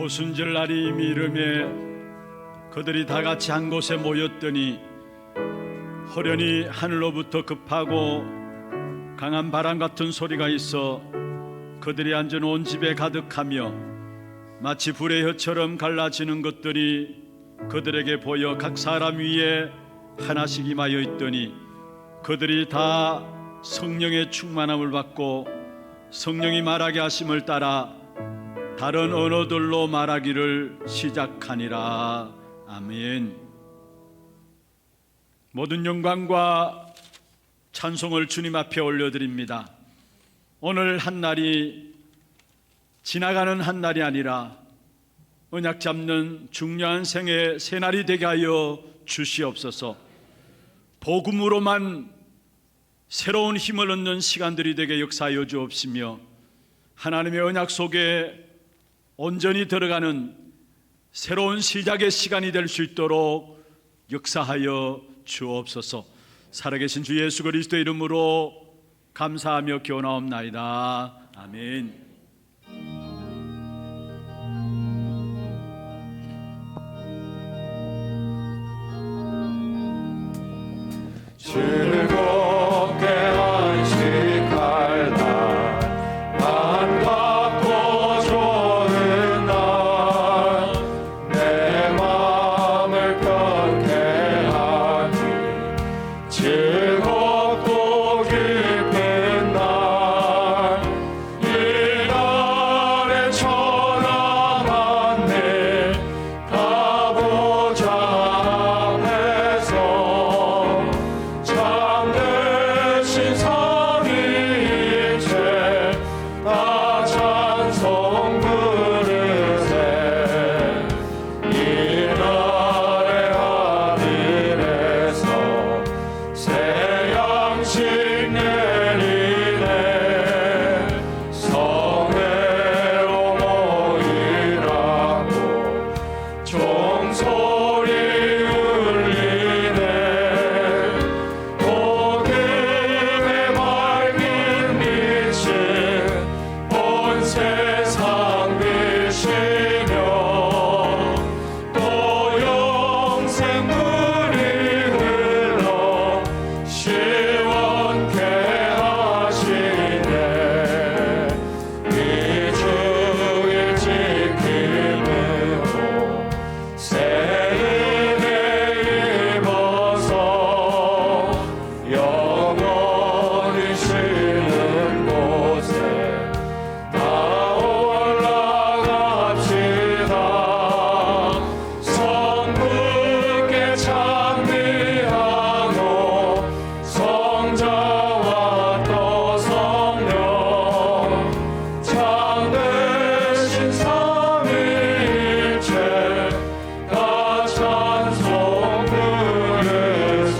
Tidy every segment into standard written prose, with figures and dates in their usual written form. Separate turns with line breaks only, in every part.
오순절 날이 이미 이르매 그들이 다 같이 한 곳에 모였더니 호련히 하늘로부터 급하고 강한 바람 같은 소리가 있어 그들이 앉은 온 집에 가득하며 마치 불의 혀처럼 갈라지는 것들이 그들에게 보여 각 사람 위에 하나씩 임하여 있더니 그들이 다 성령의 충만함을 받고 성령이 말하게 하심을 따라 다른 언어들로 말하기를 시작하니라. 아멘. 모든 영광과 찬송을 주님 앞에 올려드립니다. 오늘 한 날이 지나가는 한 날이 아니라 언약 잡는 중요한 생의 새날이 되게 하여 주시옵소서. 복음으로만 새로운 힘을 얻는 시간들이 되게 역사하여 주옵시며 하나님의 언약 속에 온전히 들어가는 새로운 시작의 시간이 될 수 있도록 역사하여 주옵소서. 살아계신 주 예수 그리스도의 이름으로 감사하며 기원하옵나이다. 아멘.
즐겁게 안식할 날, 반갑고 좋은 날, 내 마음을 편케 하니 즐겁고 기쁜 날, 이 날에 천하 만대 다 보좌 앞에서 참되신 삼위일체 다 찬송 부르세. 이 날의 하늘에서 새 양식 내리네. 성회로 모이라고 종소리 울리네. 복음의 밝은 빛은 온 세상 비시며 또 영생물이 흘러 시원케 하시네. 이 주일 지킴으로 새 은혜 입어서 영원히 쉬는 곳에 다 올라갑시다. 성부께 찬미하고 성자와 또 성령 참되신 삼위일체 다 찬송 부르세.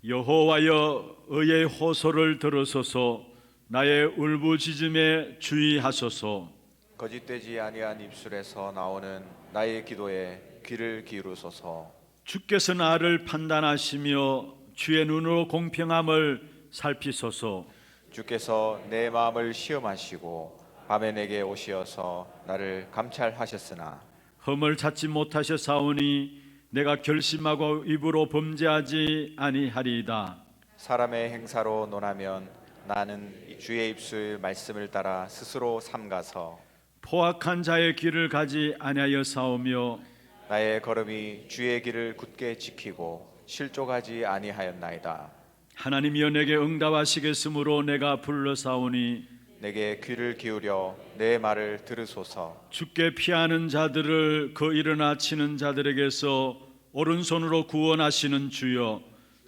여호와여 의의 호소를 들으소서. 나의 울부짖음에 주의하소서.
거짓되지 아니한 입술에서 나오는 나의 기도에 귀를 기울이소서.
주께서 나를 판단하시며 주의 눈으로 공평함을 살피소서.
주께서 내 마음을 시험하시고 밤에 내게 오시어서 나를 감찰하셨으나
흠을 찾지 못하셨사오니 내가 결심하고 입으로 범죄하지 아니하리이다.
사람의 행사로 논하면 나는 주의 입술 말씀을 따라 스스로 삼가서
포악한 자의 길을 가지 아니하였사오며
나의 걸음이 주의 길을 굳게 지키고 실족하지 아니하였나이다.
하나님이여 내게 응답하시겠으므로 내가 불러사오니
내게 귀를 기울여 내 말을 들으소서.
주께 피하는 자들을 그 일어나 치는 자들에게서 오른손으로 구원하시는 주여,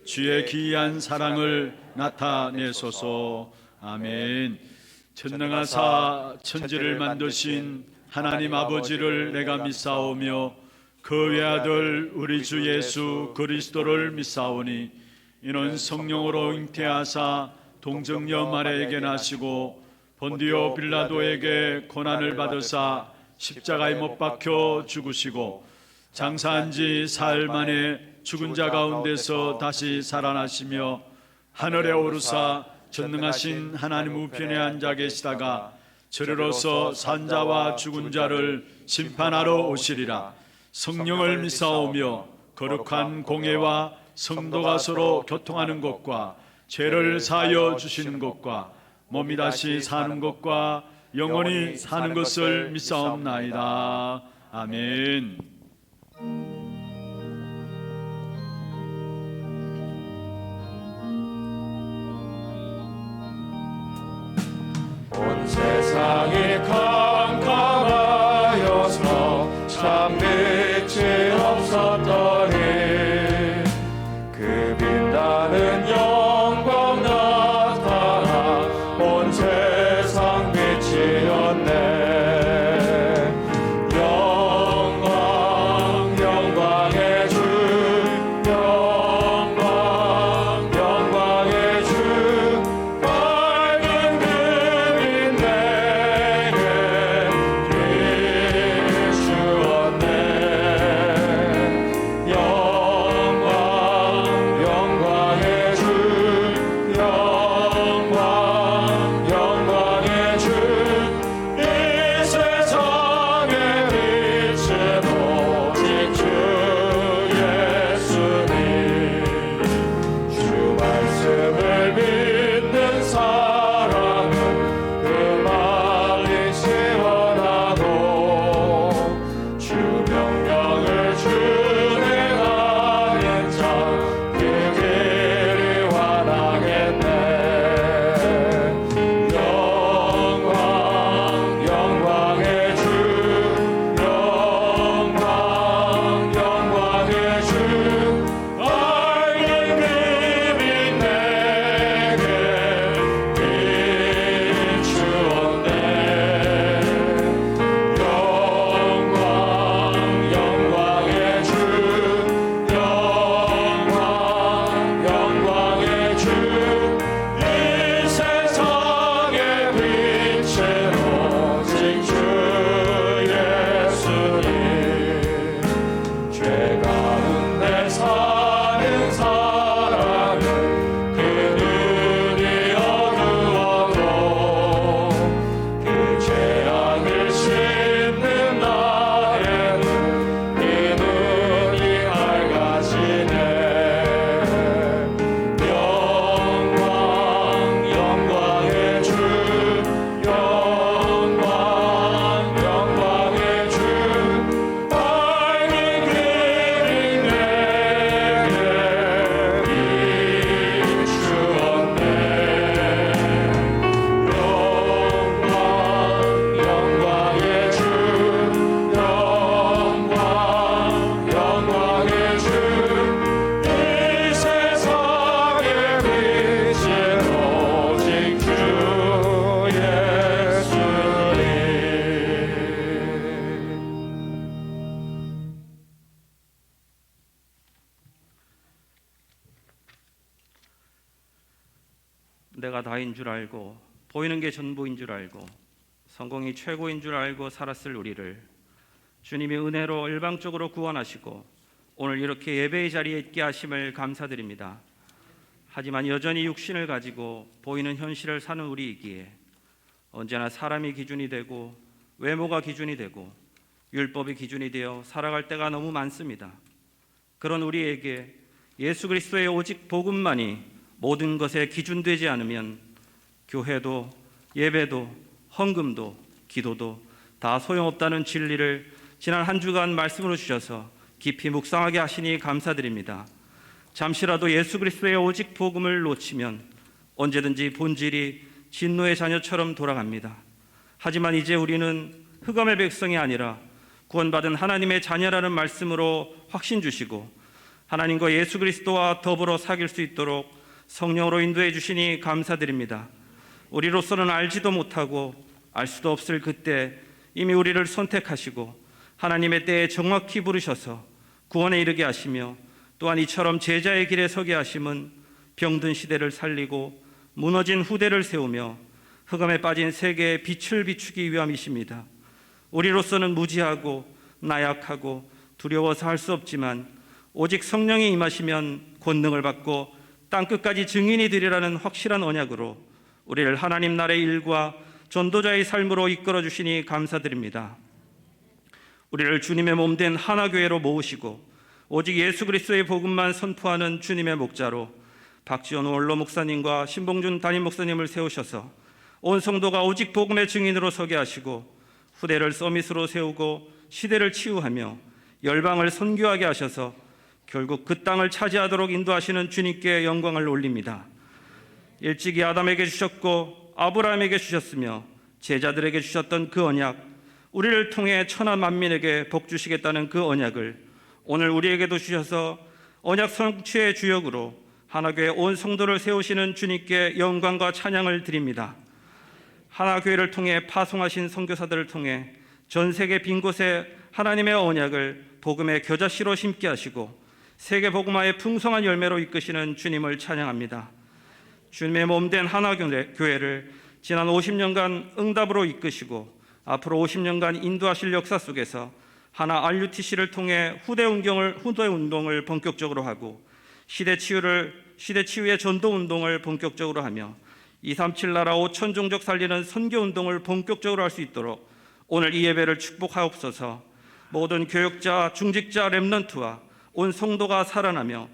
주의 기이한 사랑을 나타내소서. 아멘. 전능하사 천지를 만드신 하나님 아버지를 내가 믿사오며 그 외아들 우리 주 예수 그리스도를 믿사오니 이는 성령으로 잉태하사 동정녀 마리아에게 나시고 본디오 빌라도에게 고난을 받으사 십자가에 못 박혀 죽으시고 장사한 지 사흘 만에 죽은 자 가운데서 다시 살아나시며 하늘에 오르사 전능하신 하나님 우편에 앉아 계시다가 저리로서 산자와 죽은 자를 심판하러 오시리라. 성령을 믿사오며 거룩한 공예와 성도가 서로 교통하는 것과 죄를 사하여 주시는 것과 몸이 다시 사는 것과 영원히 사는 것을 믿사옵나이다. 아멘.
온 세상이 캄캄하여서 참 빛이 없었더니 그 빛나는 영광 나타나 온 세상 빛이었네. 영광 영광의 주 영광 영광의 주 밝은 빛 내게 비추었네. 영광 영광의 주 영광 영광의 주 이 세상의 빛은 오직 주 예수님. 주 말씀을 믿는 사람은 그 말이 시원하고 주 명령을 준행하는 자 그 길이 환하겠네. 영광 영광의 주 영광 영광의 주 밝은 빛이 내게 비추었네. 영광 영광의 주 영광 영광의 주 이 세상의 빛은 오직 주 예수님. 죄 가운데 사는 사람은 그 눈이 어두워도 그 죄악을 씻는 날에는 그 눈이 밝아지네. 영광 영광의 주 영광 영광의 주 밝은 빛이 내게 비추었네. 영광 영광의 주 영광 영광의 주 이 세상의 빛은 오직 주 예수님.
내가 다인 줄 알고 보이는 게 전부인 줄 알고 성공이 최고인 줄 알고 살았을 우리를 주님이 은혜로 일방적으로 구원하시고 오늘 이렇게 예배의 자리에 있게 하심을 감사드립니다. 하지만 여전히 육신을 가지고 보이는 현실을 사는 우리이기에 언제나 사람이 기준이 되고 외모가 기준이 되고 율법이 기준이 되어 살아갈 때가 너무 많습니다. 그런 우리에게 예수 그리스도의 오직 복음만이 모든 것에 기준되지 않으면 교회도 예배도 헌금도 기도도 다 소용없다는 진리를 지난 한 주간 말씀으로 주셔서 깊이 묵상하게 하시니 감사드립니다. 잠시라도 예수 그리스도의 오직 복음을 놓치면 언제든지 본질이 진노의 자녀처럼 돌아갑니다. 하지만 이제 우리는 흑암의 백성이 아니라 구원받은 하나님의 자녀라는 말씀으로 확신 주시고 하나님과 예수 그리스도와 더불어 사귈 수 있도록 성령으로 인도해 주시니 감사드립니다. 우리로서는 알지도 못하고 알 수도 없을 그때 이미 우리를 선택하시고 하나님의 때에 정확히 부르셔서 구원에 이르게 하시며 또한 이처럼 제자의 길에 서게 하심은 병든 시대를 살리고 무너진 후대를 세우며 흑암에 빠진 세계에 빛을 비추기 위함이십니다. 우리로서는 무지하고 나약하고 두려워서 할 수 없지만 오직 성령이 임하시면 권능을 받고 땅끝까지 증인이 되리라는 확실한 언약으로 우리를 하나님 나라의 일과 전도자의 삶으로 이끌어 주시니 감사드립니다. 우리를 주님의 몸된 하나교회로 모으시고 오직 예수 그리스도의 복음만 선포하는 주님의 목자로 박지원 원로 목사님과 신봉준 담임 목사님을 세우셔서 온 성도가 오직 복음의 증인으로 서게 하시고 후대를 서밋으로 세우고 시대를 치유하며 열방을 선교하게 하셔서 결국 그 땅을 차지하도록 인도하시는 주님께 영광을 올립니다. 일찍이 아담에게 주셨고 아브라함에게 주셨으며 제자들에게 주셨던 그 언약, 우리를 통해 천하 만민에게 복 주시겠다는 그 언약을 오늘 우리에게도 주셔서 언약 성취의 주역으로 하나교회 온 성도를 세우시는 주님께 영광과 찬양을 드립니다. 하나교회를 통해 파송하신 선교사들을 통해 전 세계 빈 곳에 하나님의 언약을 복음의 겨자씨로 심게 하시고 세계 복음화의 풍성한 열매로 이끄시는 주님을 찬양합니다. 주님의 몸된 하나교회를 지난 50년간 응답으로 이끄시고 앞으로 50년간 인도하실 역사 속에서 하나 RUTC를 통해 후대 운동을 본격적으로 하고 시대 치유의 전도 운동을 본격적으로 하며 237 나라 5천 종족 살리는 선교 운동을 본격적으로 할 수 있도록 오늘 이 예배를 축복하옵소서. 모든 교역자, 중직자, 렘넌트와 온 성도가 살아나며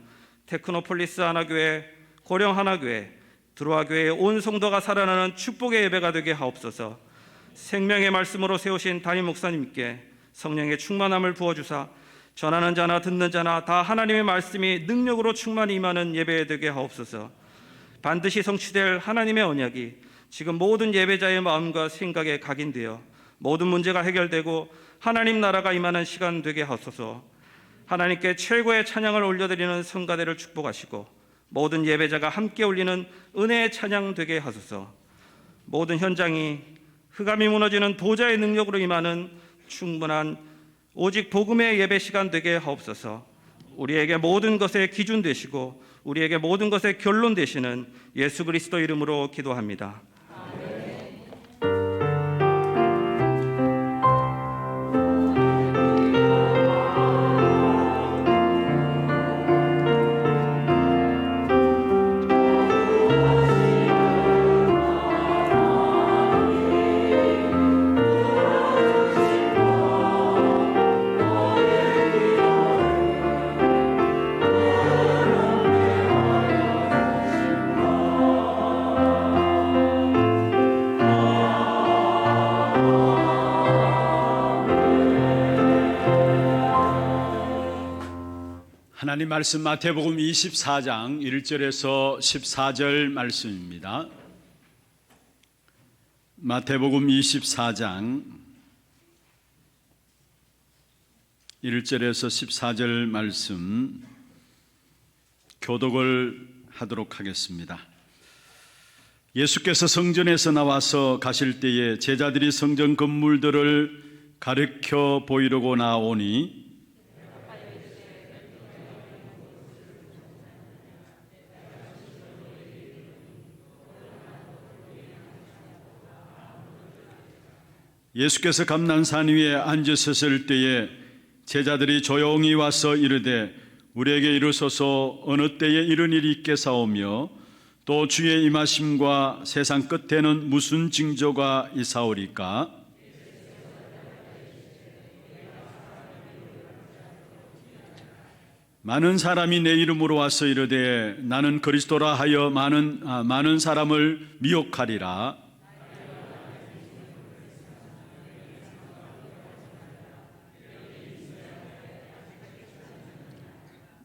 테크노폴리스 하나교회, 고령 하나교회, 드로아 교회의 온 성도가 살아나는 축복의 예배가 되게 하옵소서. 생명의 말씀으로 세우신 담임 목사님께 성령의 충만함을 부어주사 전하는 자나 듣는 자나 다 하나님의 말씀이 능력으로 충만히 임하는 예배 되게 하옵소서. 반드시 성취될 하나님의 언약이 지금 모든 예배자의 마음과 생각에 각인되어 모든 문제가 해결되고 하나님 나라가 임하는 시간 되게 하소서. 하나님께 최고의 찬양을 올려드리는 성가대를 축복하시고 모든 예배자가 함께 올리는 은혜의 찬양 되게 하소서. 모든 현장이 흑암이 무너지는 보좌의 능력으로 임하는 충분한 오직 복음의 예배 시간 되게 하옵소서. 우리에게 모든 것의 기준 되시고 우리에게 모든 것의 결론 되시는 예수 그리스도 이름으로 기도합니다.
하나님 말씀 마태복음 24장 1절에서 14절 말씀입니다. 마태복음 24장 1절에서 14절 말씀 교독을 하도록 하겠습니다. 예수께서 성전에서 나와서 가실 때에 제자들이 성전 건물들을 가르쳐 보이려고 나오니 예수께서 감난산 위에 앉으셨을 때에 제자들이 조용히 와서 이르되 우리에게 이르소서 어느 때에 이런 일이 있겠사오며 또 주의 임하심과 세상 끝에는 무슨 징조가 있사오리까? 많은 사람이 내 이름으로 와서 이르되 나는 그리스도라 하여 많은 사람을 미혹하리라.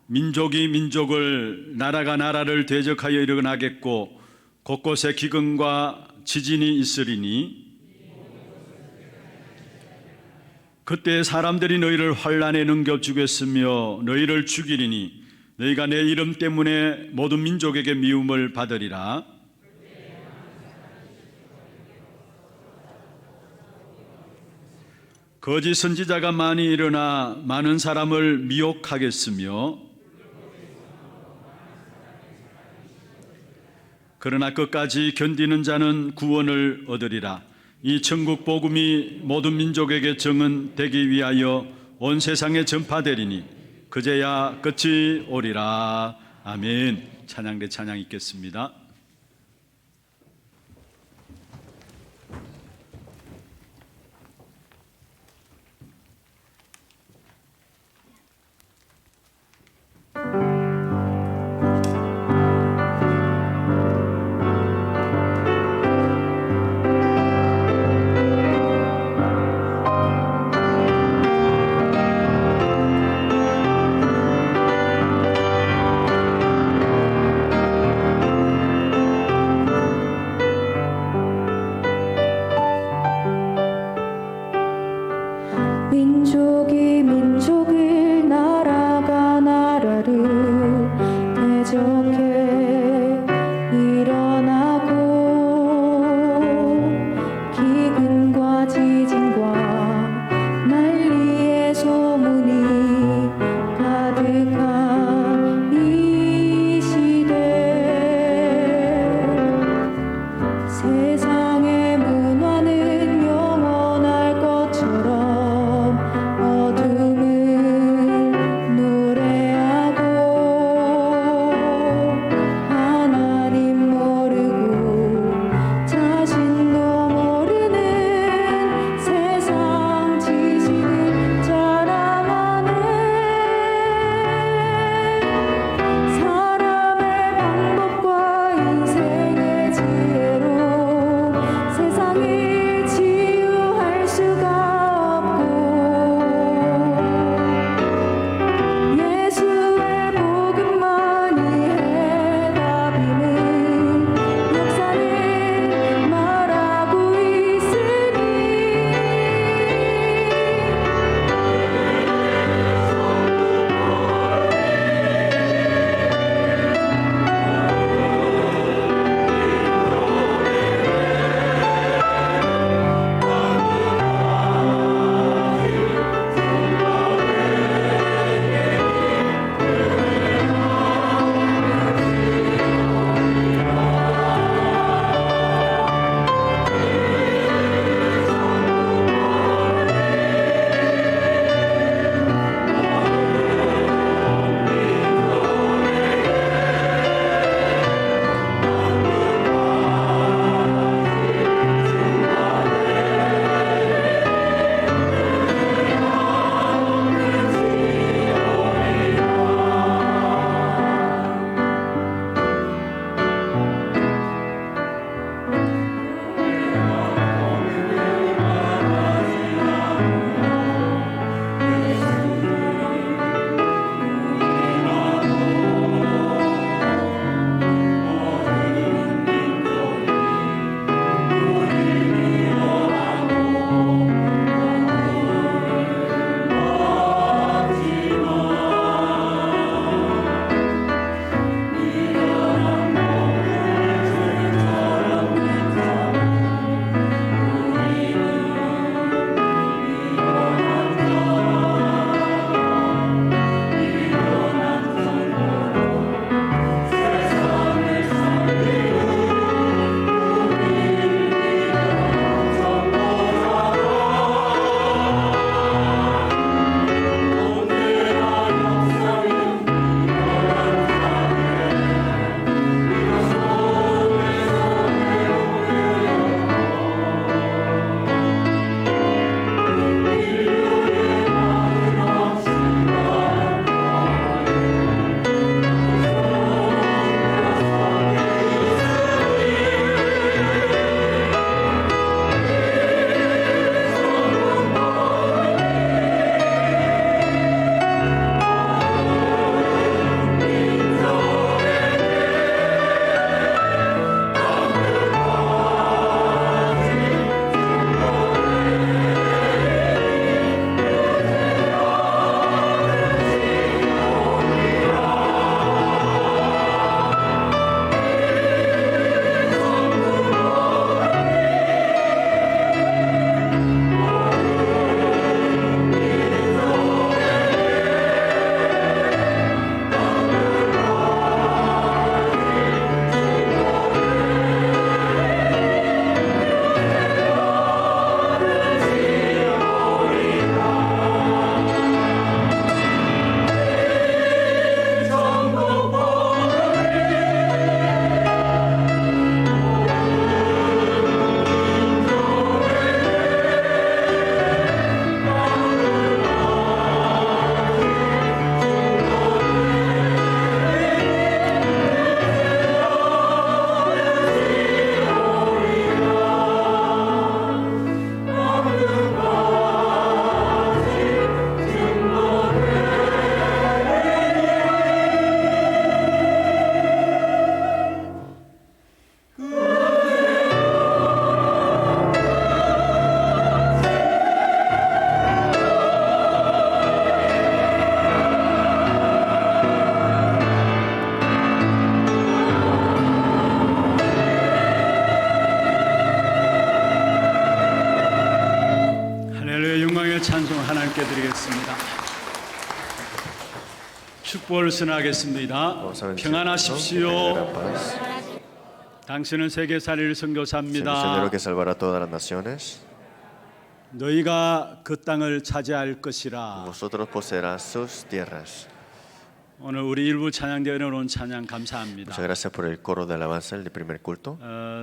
민족이 민족을 나라가 나라를 대적하여 일어나겠고 곳곳에 기근과 지진이 있으리니 그때 사람들이 너희를 환난에 넘겨주겠으며 너희를 죽이리니 너희가 내 이름 때문에 모든 민족에게 미움을 받으리라. 거짓 선지자가 많이 일어나 많은 사람을 미혹하겠으며 그러나 끝까지 견디는 자는 구원을 얻으리라. 이 천국 복음이 모든 민족에게 증언되기 위하여 온 세상에 전파되리니 그제야 끝이 오리라. 아멘. 찬양대 찬양 읽겠습니다. 축복을 선하겠습니다.
Vamos a bendecir.
평안하십시오.
Gran paz.
당신은 세계 살릴
Es el misionero
선교사입니다.
que salvará a todas las naciones.
너희가 그 땅을 차지할 것이라.
Vosotros poseerás sus tierras.
오늘 우리 일부 찬양대회에 온 찬양
Muchas
감사합니다.
gracias por el coro de alabanza, el primer culto.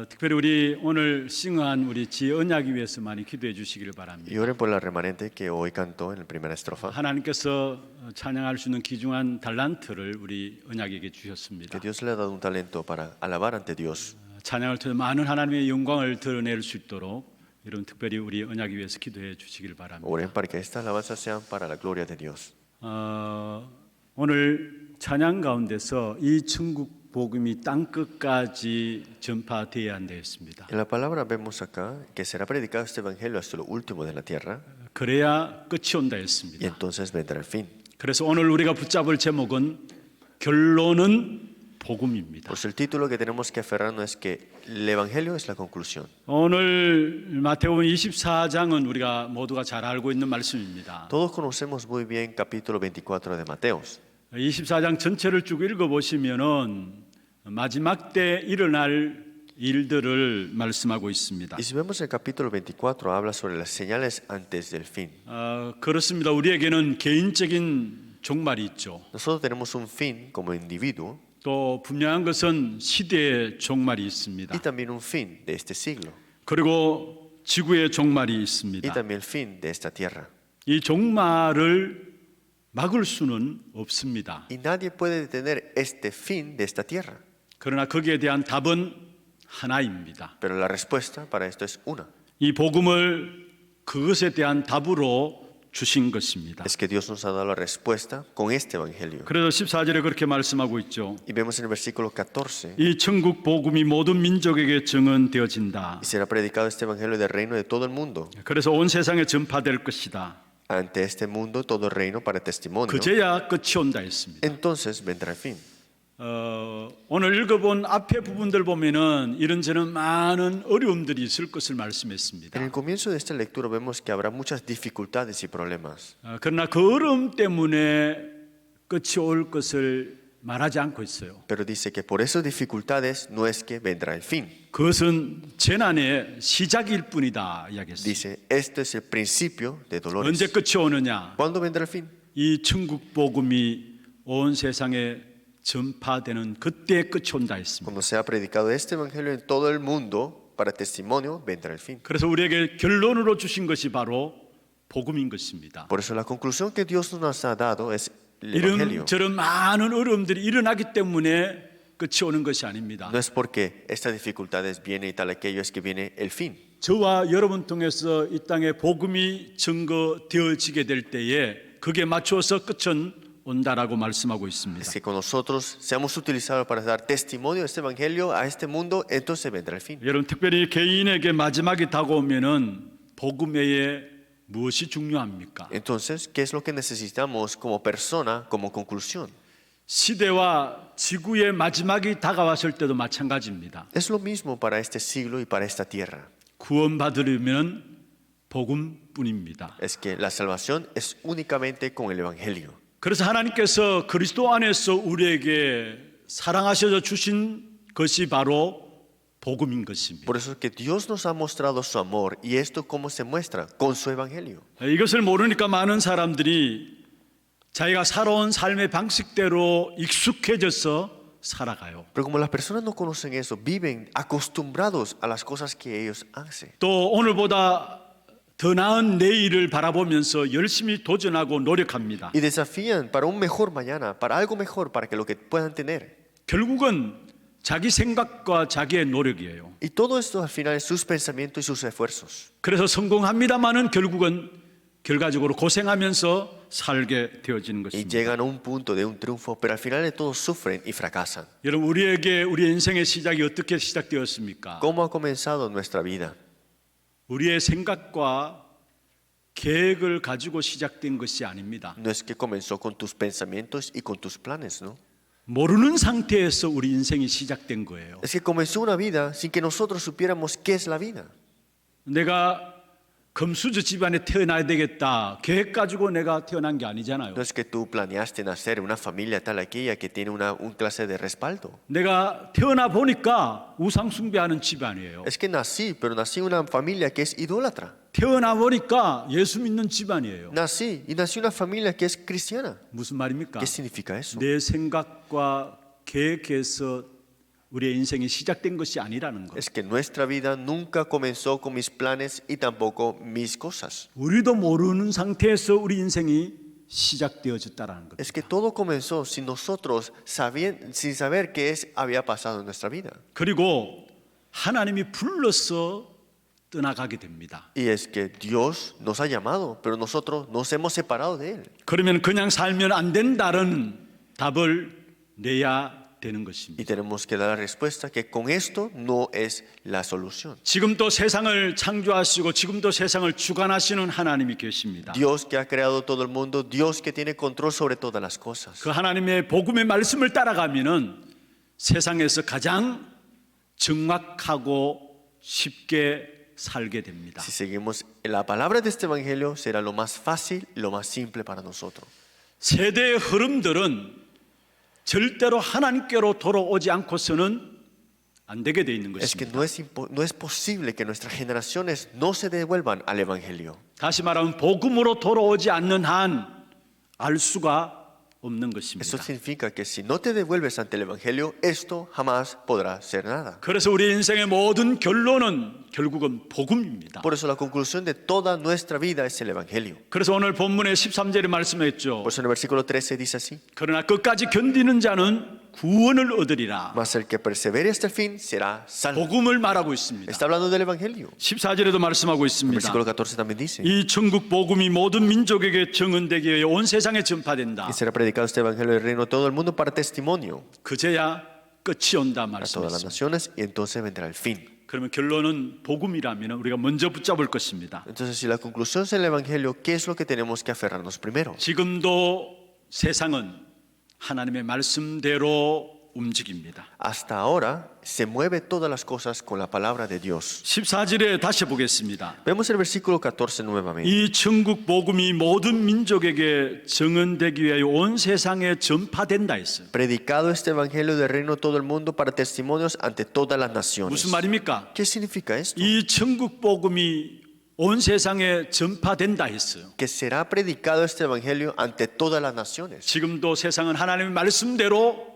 특별히 우리 오늘 싱어한 우리 지은약이 위해서 많이 기도해 주시기를 바랍니다.
Y oren por la remanente que hoy cantó en la primera estrofa.
하나님께서 찬양할 수 있는 귀중한 달란트를 우리 언약에게 주셨습니다.
Que Dios le ha dado un talento para alabar ante Dios.
찬양을 통해 많은 하나님의 영광을 드러낼 수 있도록 이런 특별히 우리 언약을 위해서 기도해 주시길 바랍니다.
Oren para que estas alabanzas sean para la gloria de Dios.
오늘 찬양 가운데서 이 천국 복음이 땅 끝까지 전파되어야 한다 했습니다.
En la palabra vemos acá que será predicado este evangelio hasta lo último de la tierra
그래야 끝이 온다
y
했습니다.
entonces vendrá el fin.
그래서 오늘 우리가 붙잡을 제목은 결론은 복음입니다.
Pues el título que tenemos que aferrarnos es que el evangelio es la conclusión.
오늘 마태복음 24장은 우리가 모두가 잘 알고 있는 말씀입니다.
Todos conocemos muy bien capítulo 24 de Mateos.
24장 전체를 쭉 읽어보시면은 마지막 때 일어날 일들을 말씀하고 있습니다.
Y si vemos el capítulo 24 habla sobre las señales antes del fin.
그렇습니다. 우리에게는 개인적인 종말이 있죠.
Nosotros tenemos un fin como individuo
또 분명한 것은 시대의 종말이 있습니다.
y también un fin de este siglo
그리고 지구의 종말이
y
있습니다.
también el fin de esta tierra.
이 종말을 막을 수는 없습니다.
Y nadie puede detener este fin de esta tierra.
그러나 거기에 대한 답은 하나입니다.
Pero la respuesta para esto es una.
이 복음을 그것에 대한 답으로 주신 것입니다.
Es que Dios nos ha dado la respuesta con este evangelio.
그래서 14절에 그렇게 말씀하고 있죠.
Y vemos en el versículo 14.
이 천국 복음이 모든 민족에게 증언되어진다.
Y será predicado este evangelio del reino de todo el mundo.
그래서 온 세상에 전파될 것이다.
Ante este mundo todo el reino para testimonio.
그제야 끝이 온다 했습니다.
Entonces vendrá el fin.
오늘 읽어본 앞에 부분들 보면은 이런저런 많은 어려움들이 있을 것을 말씀했습니다.
En el comienzo de esta lectura vemos que habrá muchas dificultades y problemas.
그러나 그 어려움 때문에 끝이 올 것을 말하지 않고 있어요.
Pero dice que por esas dificultades no es que vendrá el fin.
그것은 재난의 시작일 뿐이다 이야기했어요.
Dice, este es el principio de dolores.
언제 끝이 오느냐?
¿Cuándo vendrá el fin?
이 천국 복음이 온 세상에 전파되는 그때 끝이 온다 했습니다.
Cuando sea predicado este evangelio en todo el mundo para testimonio, vendrá el fin.
그래서 우리에게 결론으로 주신 것이 바로 복음인 것입니다.
Por eso la conclusión que Dios nos ha dado es el evangelio.
이런저런 많은 어려움들이 일어나기 때문에 끝이 오는 것이 아닙니다.
No es porque estas dificultades vienen y tal aquello, es que viene el fin.
저와 여러분 통해서 이 땅에 복음이 증거되어지게 될 때에 그게 맞추어서 끝은 온다라고 말씀하고 있습니다.
Es que con nosotros seamos utilizados para dar testimonio de este evangelio a este mundo, entonces vendrá el fin.
여러분 특별히 개인에게 마지막이 다가오면은 복음 외에 무엇이 중요합니까?
Entonces, ¿qué es lo que necesitamos como persona, como conclusión?
시대와 지구의 마지막이 다가왔을 때도 마찬가지입니다.
Es lo mismo para este siglo y para esta tierra.
구원받으려면 복음뿐입니다.
Es que la salvación es únicamente con el evangelio.
그래서 하나님께서 그리스도 안에서 우리에게 사랑하셔서 주신 것이 바로 복음인 것입니다.
Por eso es que Dios nos ha mostrado su amor y esto cómo se muestra con su evangelio.
이것을 모르니까 많은 사람들이 자기가 살아온 삶의 방식대로 익숙해져서 살아가요.
Pero como las personas no conocen eso, viven acostumbrados a las cosas que ellos hacen.
또 오늘보다 더 나은 내일을 바라보면서 열심히 도전하고 노력합니다.
Y desafían para un mejor mañana, para algo mejor, para que lo que puedan tener.
결국은 자기 생각과 자기의 노력이에요.
Y todo esto al final es sus pensamientos y sus esfuerzos.
그래서 성공합니다마는 결국은 결과적으로 고생하면서 살게 되어지는
Y
것입니다.
llegan a un punto de un triunfo, pero al final de todo sufren y fracasan.
여러분 우리에게 우리 인생의 시작이 어떻게 시작되었습니까?
¿Cómo ha comenzado nuestra vida?
우리의 생각과 계획을 가지고 시작된 것이 아닙니다.
No es que comenzó con tus pensamientos y con tus planes, ¿no?
모르는 상태에서 우리 인생이 시작된 거예요.
Es que comenzó una vida sin que nosotros supiéramos qué es la vida.
내가 금수저 집안에 태어나야 되겠다 계획 가지고 내가 태어난 게 아니잖아요.
No es que tú planeaste nacer en una familia tal aquella que tiene un clase de respaldo.
내가 태어나 보니까 우상 숭배하는 집안이에요.
Es que nací, pero nací en una familia que es idólatra.
태어나 보니까 예수 믿는 집안이에요.
Nací y nací en una familia que es cristiana.
무슨 말입니까?
¿Qué significa eso?
내 생각과 계획에서 우리의 인생이 시작된 것이 아니라는 것.
Es que nuestra vida nunca comenzó con mis planes y tampoco mis cosas.
우리도 모르는 상태에서 우리 인생이 시작되어졌다라는 것.
Es que todo comenzó sin nosotros sin saber qué había pasado en nuestra vida.
그리고 하나님이 불러서 떠나가게 됩니다.
Y es que Dios nos ha llamado, pero nosotros nos hemos separado de Él.
그러면 그냥 살면 안 된다는 답을 내야 되는
Y
것입니다.
tenemos que dar la respuesta que con esto no es la solución.
지금도 세상을 창조하시고 지금도 세상을 주관하시는 하나님이 계십니다.
Dios que ha creado todo el mundo, Dios que tiene control sobre todas las cosas.
그 하나님의 복음의 말씀을 따라가면은 세상에서 가장 정확하고 쉽게 살게 됩니다.
Si seguimos la palabra de este evangelio, será lo más fácil y lo más simple para nosotros.
세대의 흐름들은 절대로 하나님께로 돌아오지 않고서는 안 되게 돼 있는
Es que
것입니다.
no es posible que nuestras generaciones no se devuelvan al evangelio.
다시 말하면 복음으로 돌아오지 않는 한 알 수가 없는
Eso
것입니다.
significa que si no te devuelves ante el evangelio, esto jamás podrá ser nada.
그래서 우리 인생의 모든 결론은 결국은 복음입니다.
Por eso la conclusión de toda nuestra vida es el evangelio.
그래서 오늘 본문의 13절에 말씀했죠.
Por eso en el versículo 13 dice así:
그러나 끝까지 견디는 자는 구원을 얻으리라.
Mas el que persevere hasta el fin será salvo.
복음을 말하고 있습니다.
Está hablando del evangelio.
14절에도 말씀하고
El
있습니다.
versículo 14 también dice:
이 천국 복음이 모든 민족에게 증언되기 위해 온 세상에 전파된다.
Y será predicado este evangelio del reino a todo el mundo para testimonio
그제야 끝이 온다
a todas las
말씀했습니다.
naciones y entonces vendrá el fin.
그러면 결론은 복음이라면 우리가 먼저 붙잡을 것입니다.
Entonces, si la conclusión es el evangelio, ¿qué es lo que tenemos que aferrarnos primero?
지금도 세상은 하나님의 말씀대로 움직입니다.
Hasta ahora se mueve todas las cosas con la palabra de Dios.
14절에 다시 보겠습니다.
Vemos el versículo 14 nuevamente.
이 천국 복음이 모든 민족에게 증언되기 위하여 온 세상에 전파된다 했어요.
Predicado este evangelio del reino a todo el mundo para testimonios ante todas las naciones.
무슨 말입니까?
¿Qué significa esto?
이 천국 복음이 온 세상에 전파된다 했어요.
Que será predicado este evangelio ante todas las naciones.
지금도 세상은 하나님의 말씀대로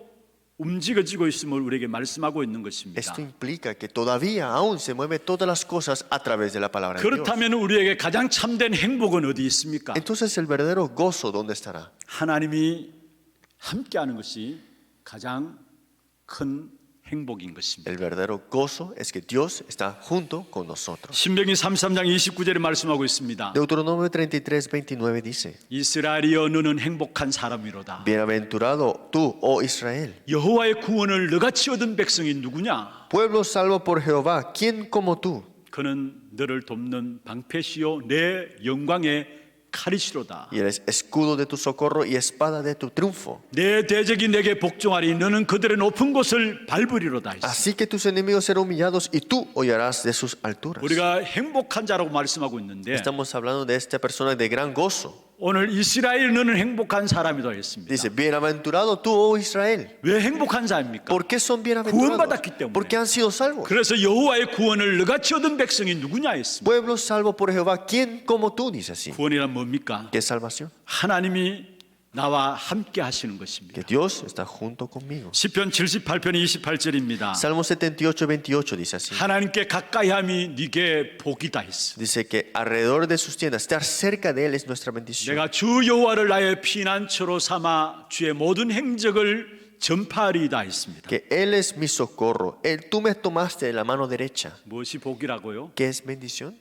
움직여지고 있음을 우리에게 말씀하고 있는 것입니다.
Esto implica que todavía aún se mueve todas las cosas a través de la palabra de Dios.
그렇다면 우리에게 가장 참된 행복은 어디 있습니까?
Entonces el verdadero gozo, ¿dónde estará?
하나님이 함께하는 것이 가장 큰 행복인 것입니다.
El verdadero gozo es que Dios está junto con nosotros.
신명기 33장 29절에 말씀하고 있습니다.
Deuteronomio 33, 29 dice:
이스라엘이여 너는 행복한 사람이로다.
Bienaventurado tú, oh Israel,
여호와의 구원을 너같이 얻은 백성이 누구냐?
pueblo salvo por Jehová, ¿quién como tú?
그는 너를 돕는 방패시요 내 영광의 칼이시로다.
Y eres escudo de tu socorro y espada de tu triunfo.
내 대적이 내게 복종하리 너는 그들의 높은 곳을 밟으리로다.
Así que tus enemigos serán humillados y tú hollarás de sus alturas.
우리가 행복한 자라고 말씀하고 있는데
Estamos hablando de esta persona de gran gozo.
오늘 이스라엘 너는 행복한 사람이다 했습니다.
Dice: Bienaventurado tú, oh Israel.
왜 행복한 자입니까?
¿Por qué son
구원받았기
bienaventurados?
때문에.
Porque han sido salvos.
그래서 여호와의 구원을 너같이 얻은 백성이 누구냐 했습니다.
Pueblo salvo por Jehová, ¿quién como tú? Dice así.
구원이란 뭡니까?
¿Qué es salvación?
하나님이 나와 함께 하시는 것입니다.
Que Dios está junto conmigo.
시편 78편 28절입니다.
Salmo 78, 28 dice así.
하나님께 가까이함이 네게 복이다 했어.
Dice que alrededor de sus tiendas, estar cerca de Él es nuestra bendición.
내가 주 여호와를 나의 피난처로 삼아 주의 모든 행적을 전파하리이다 했습니다.
Que Él es mi socorro. Tú me tomaste de la mano derecha.
무엇이 복이라고요?
¿Qué es bendición?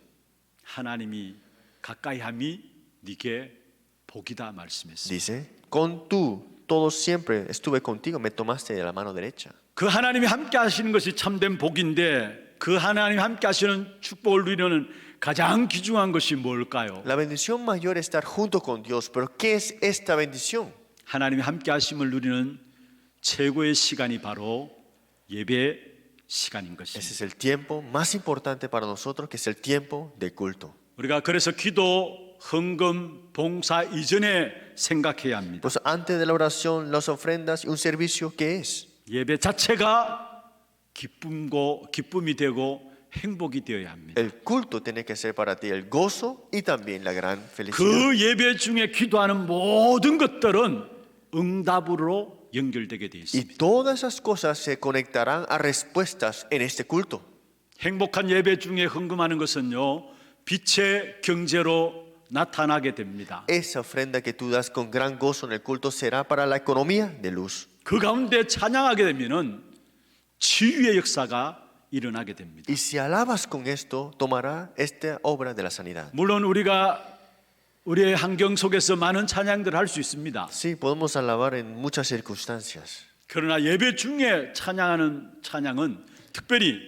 하나님이 가까이함이 네게 복이다 말씀했어요.
Dice: con tú, todo siempre estuve contigo, me tomaste de la mano derecha.
그 하나님이 함께 하시는 것이 참된 복인데 그 하나님 함께 하시는 축복을 누리는 가장 귀중한 것이 뭘까요?
La bendición mayor es estar junto con Dios. Pero ¿qué es esta bendición?
하나님이 함께 하심을 누리는 최고의 시간이 바로 예배 시간인
Ese
것입니다.
es el tiempo más importante para nosotros, que es el tiempo de culto.
우리가 그래서 기도, 헌금, 봉사 이전에 생각해야 합니다.
Pues antes de la oración, las ofrendas y un servicio, ¿qué es?
예배 자체가 기쁨이 되고 행복이 되어야 합니다.
El culto tiene que ser para ti el gozo y también la gran felicidad.
그 예배 중에 기도하는 모든 것들은 응답으로 연결되게 되어
Y
있습니다.
todas esas cosas se conectarán a respuestas en este culto.
행복한 예배 중에 헌금하는 것은요, 빛의 경제로 나타나게 됩니다.
Esa ofrenda que tú das con gran gozo en el culto será para la economía de luz.
그 가운데 찬양하게 되면은 치유의 역사가 일어나게 됩니다.
Y si alabas con esto, tomará esta obra de la sanidad.
물론 우리가 우리의 환경 속에서 많은 찬양들을 할 수 있습니다.
Sí, podemos alabar en muchas circunstancias.
그러나 예배 중에 찬양하는 찬양은 특별히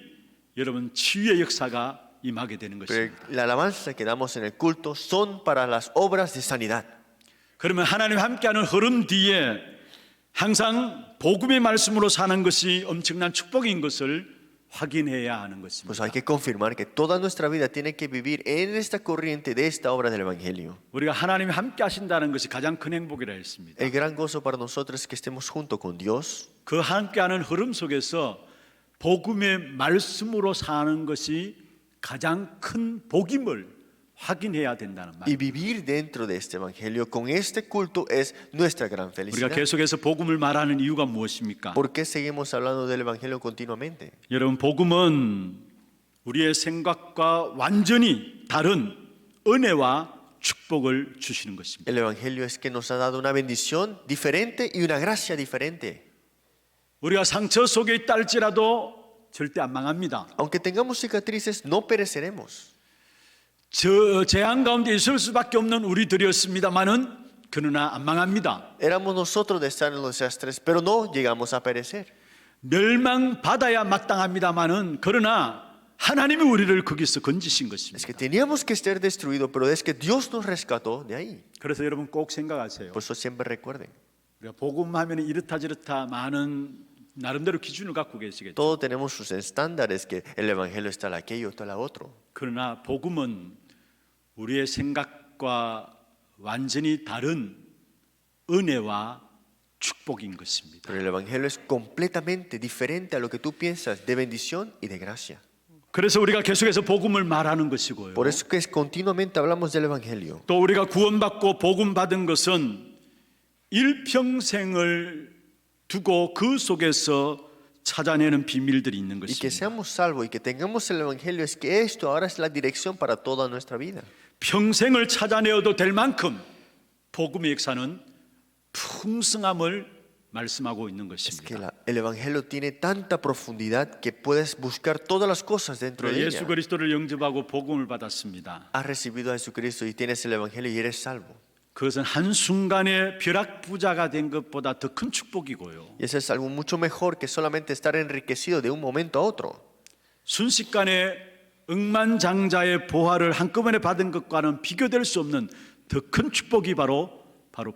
여러분 치유의 역사가 임하게 되는
Pero
것입니다.
la alabanza que damos en el culto son para las obras de sanidad.
그러면 하나님 함께하는 흐름 뒤에 항상 복음의 말씀으로 사는 것이 엄청난 축복인 것을 확인해야 하는
Pues
것입니다.
hay que confirmar que toda nuestra vida tiene que vivir en esta corriente de esta obra del Evangelio.
우리가 하나님이 함께 하신다는 것이 가장 큰 행복이라 했습니다.
El gran gozo para nosotros es que estemos junto con Dios.
그 함께하는 흐름 속에서 복음의 말씀으로 사는 것이 가장 큰 복임을 확인해야 된다는
Y
말.
vivir dentro de este Evangelio con este culto es nuestra gran
우리가
felicidad.
계속해서 복음을 말하는 이유가 무엇입니까?
¿Por qué seguimos hablando del Evangelio continuamente?
여러분, 복음은 우리의 생각과 완전히 다른 은혜와 축복을 주시는 것입니다.
El Evangelio es que nos ha dado una bendición diferente y una gracia diferente.
우리가 상처 속에 있다 할지라도 절대 안 망합니다.
Aunque tengamos cicatrices, no pereceremos.
저 재앙 가운데 있을 수밖에 없는 우리들이었습니다만은 그러나 안 망합니다.
Éramos nosotros de estar en los desastres, pero no llegamos a perecer.
멸망받아야 마땅합니다만은 그러나 하나님이 우리를 거기서 건지신
Es
것입니다.
que teníamos que ser destruidos, pero es que Dios nos rescató de ahí.
그래서 여러분 꼭 생각하세요.
Por eso siempre recuerden,
우리가 복음하면 이렇다 저렇다 많은 나름대로 기준을 갖고 계시겠죠.
todos tenemos sus estándares, que el Evangelio está la aquello, está la otro.
그러나 복음은 우리의 생각과 완전히 다른 은혜와 축복인 것입니다.
Pero el Evangelio es completamente diferente a lo que tú piensas, de bendición y de gracia.
그래서 우리가 계속해서 복음을 말하는 것이고요.
Por eso que continuamente hablamos del Evangelio.
또 우리가 구원받고 복음 받은 것은 일평생을 두고 그 속에서 찾아내는 비밀들이 있는
Y que
것입니다.
seamos salvos y que tengamos el Evangelio es que esto ahora es la dirección para toda nuestra vida.
평생을 찾아내어도 될 만큼 복음의 역사는 풍성함을 말씀하고 있는
Es que
것입니다.
el Evangelio tiene tanta profundidad que puedes buscar todas las cosas dentro de
예수
ella.
그리스도를 영접하고 복음을 받았습니다.
Has recibido a Jesucristo y tienes el Evangelio y eres salvo.
그것은 한순간에 벼락부자가 된 것보다 더 큰 축복이고요.
Y eso es algo mucho mejor que solamente estar enriquecido de un momento a otro.
순식간에 억만장자의 보화를 한꺼번에 받은 것과는 비교될 수 없는 더 큰 축복이 바로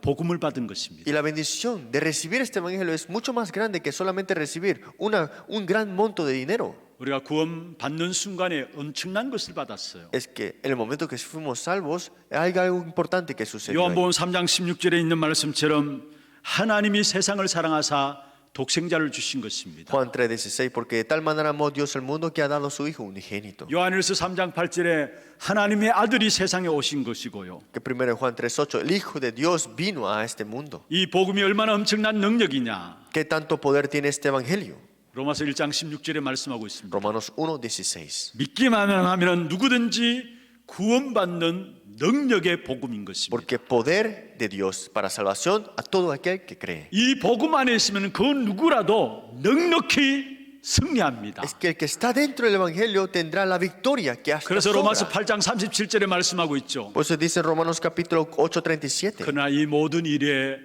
복음을 받은 것입니다.
Y la bendición de recibir este Evangelio es mucho más grande que solamente recibir un gran monto de dinero.
우리가 구원 받는 순간에 엄청난 것을 받았어요.
Es que en el momento que fuimos salvos hay algo importante que sucedió. ahí.
요한복음 3장 16절에 있는 말씀처럼 하나님이 세상을 사랑하사 독생자를 주신 것입니다.
Juan 3:16, porque de tal manera amó Dios el mundo que ha dado a su Hijo unigénito.
요한일서 3장 8절에 하나님의 아들이 세상에 오신 것이고요.
Que primero Juan 3:8, el Hijo de Dios vino a este mundo.
이 복음이 얼마나 엄청난 능력이냐.
¿Qué tanto poder tiene este Evangelio?
로마서 1장 16절에 말씀하고 있습니다.
Romanos 1:16.
믿기만 하면 누구든지 구원받는 능력의 복음인 것입니다.
Porque poder de Dios para salvación a todo aquel que cree.
이 복음 안에 있으면 그 누구라도 넉넉히 승리합니다.
Es que el que está dentro del Evangelio tendrá la victoria que hasta
그래서 로마서
sobra.
8장 37절에 말씀하고 있죠.
Por eso dice en Romanos capítulo 8:37.
그러나 이 모든 일에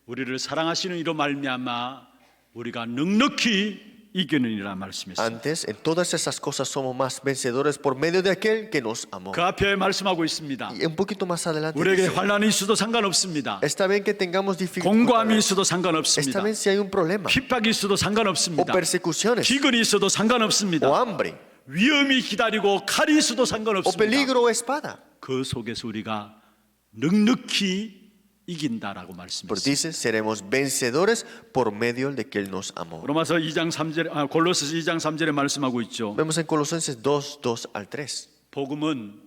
우리를 사랑하시는 이로 말미암아 우리가 넉넉히 이기느니라 말씀했습니다.
Antes, en todas esas cosas somos más vencedores por medio de aquel que nos amó.
그 앞에 말씀하고 있습니다.
Y un poquito más adelante
우리에게
dice,
환난이 있어도 상관없습니다.
está bien que tengamos
공고함이
dificultades.
있어도
Está
상관없습니다.
bien si hay un problema
핍박이 있어도
o
상관없습니다.
persecuciones
기근이 있어도
o
상관없습니다.
hambre
위험이 기다리고 칼이 있어도
o
상관없습니다.
peligro o espada.
그 그 속에서 우리가 넉넉히 이긴다라고
Por
말씀했습니다.
dice, seremos vencedores por medio de que Él nos amó.
로마서 2장 3절, 골로새서 2장 3절에 말씀하고 있죠.
Vemos en Colosenses 2, 2 al 3.
복음은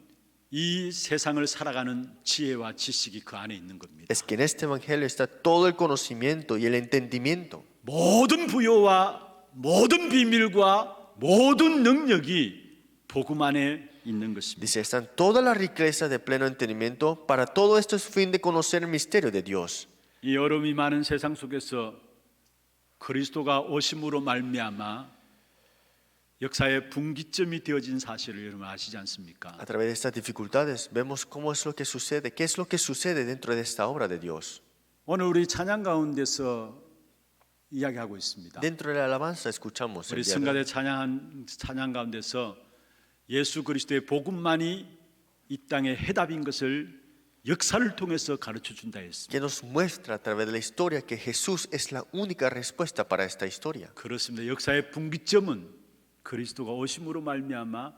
이 세상을 살아가는 지혜와 지식이 그 안에 있는 겁니다.
Es que en este Evangelio está todo el conocimiento y el entendimiento.
모든 부여와 모든 비밀과 모든 능력이 복음 안에 있는 것입니다.
Dice, están todas las riquezas de pleno entendimiento. Para todo esto es fin de conocer el misterio de Dios.
이 어려움이 많은 세상 속에서 그리스도가 오심으로 말미암아 역사의 분기점이 되어진 사실을 여러분 아시지 않습니까?
A través de estas dificultades vemos cómo es lo que sucede, qué es lo que sucede dentro de esta obra de Dios.
오늘 우리 찬양 가운데서 이야기하고 있습니다.
Dentro de la alabanza escuchamos
우리
el día de hoy.
성가대 찬양 가운데서 예수 그리스도의 복음만이 이 땅의 해답인 것을 역사를 통해서 가르쳐 준다 했습니다.
que nos muestra a través de la historia que Jesús es la única respuesta para esta historia.
그렇습니다. 역사의 분기점은 그리스도가 오심으로 말미암아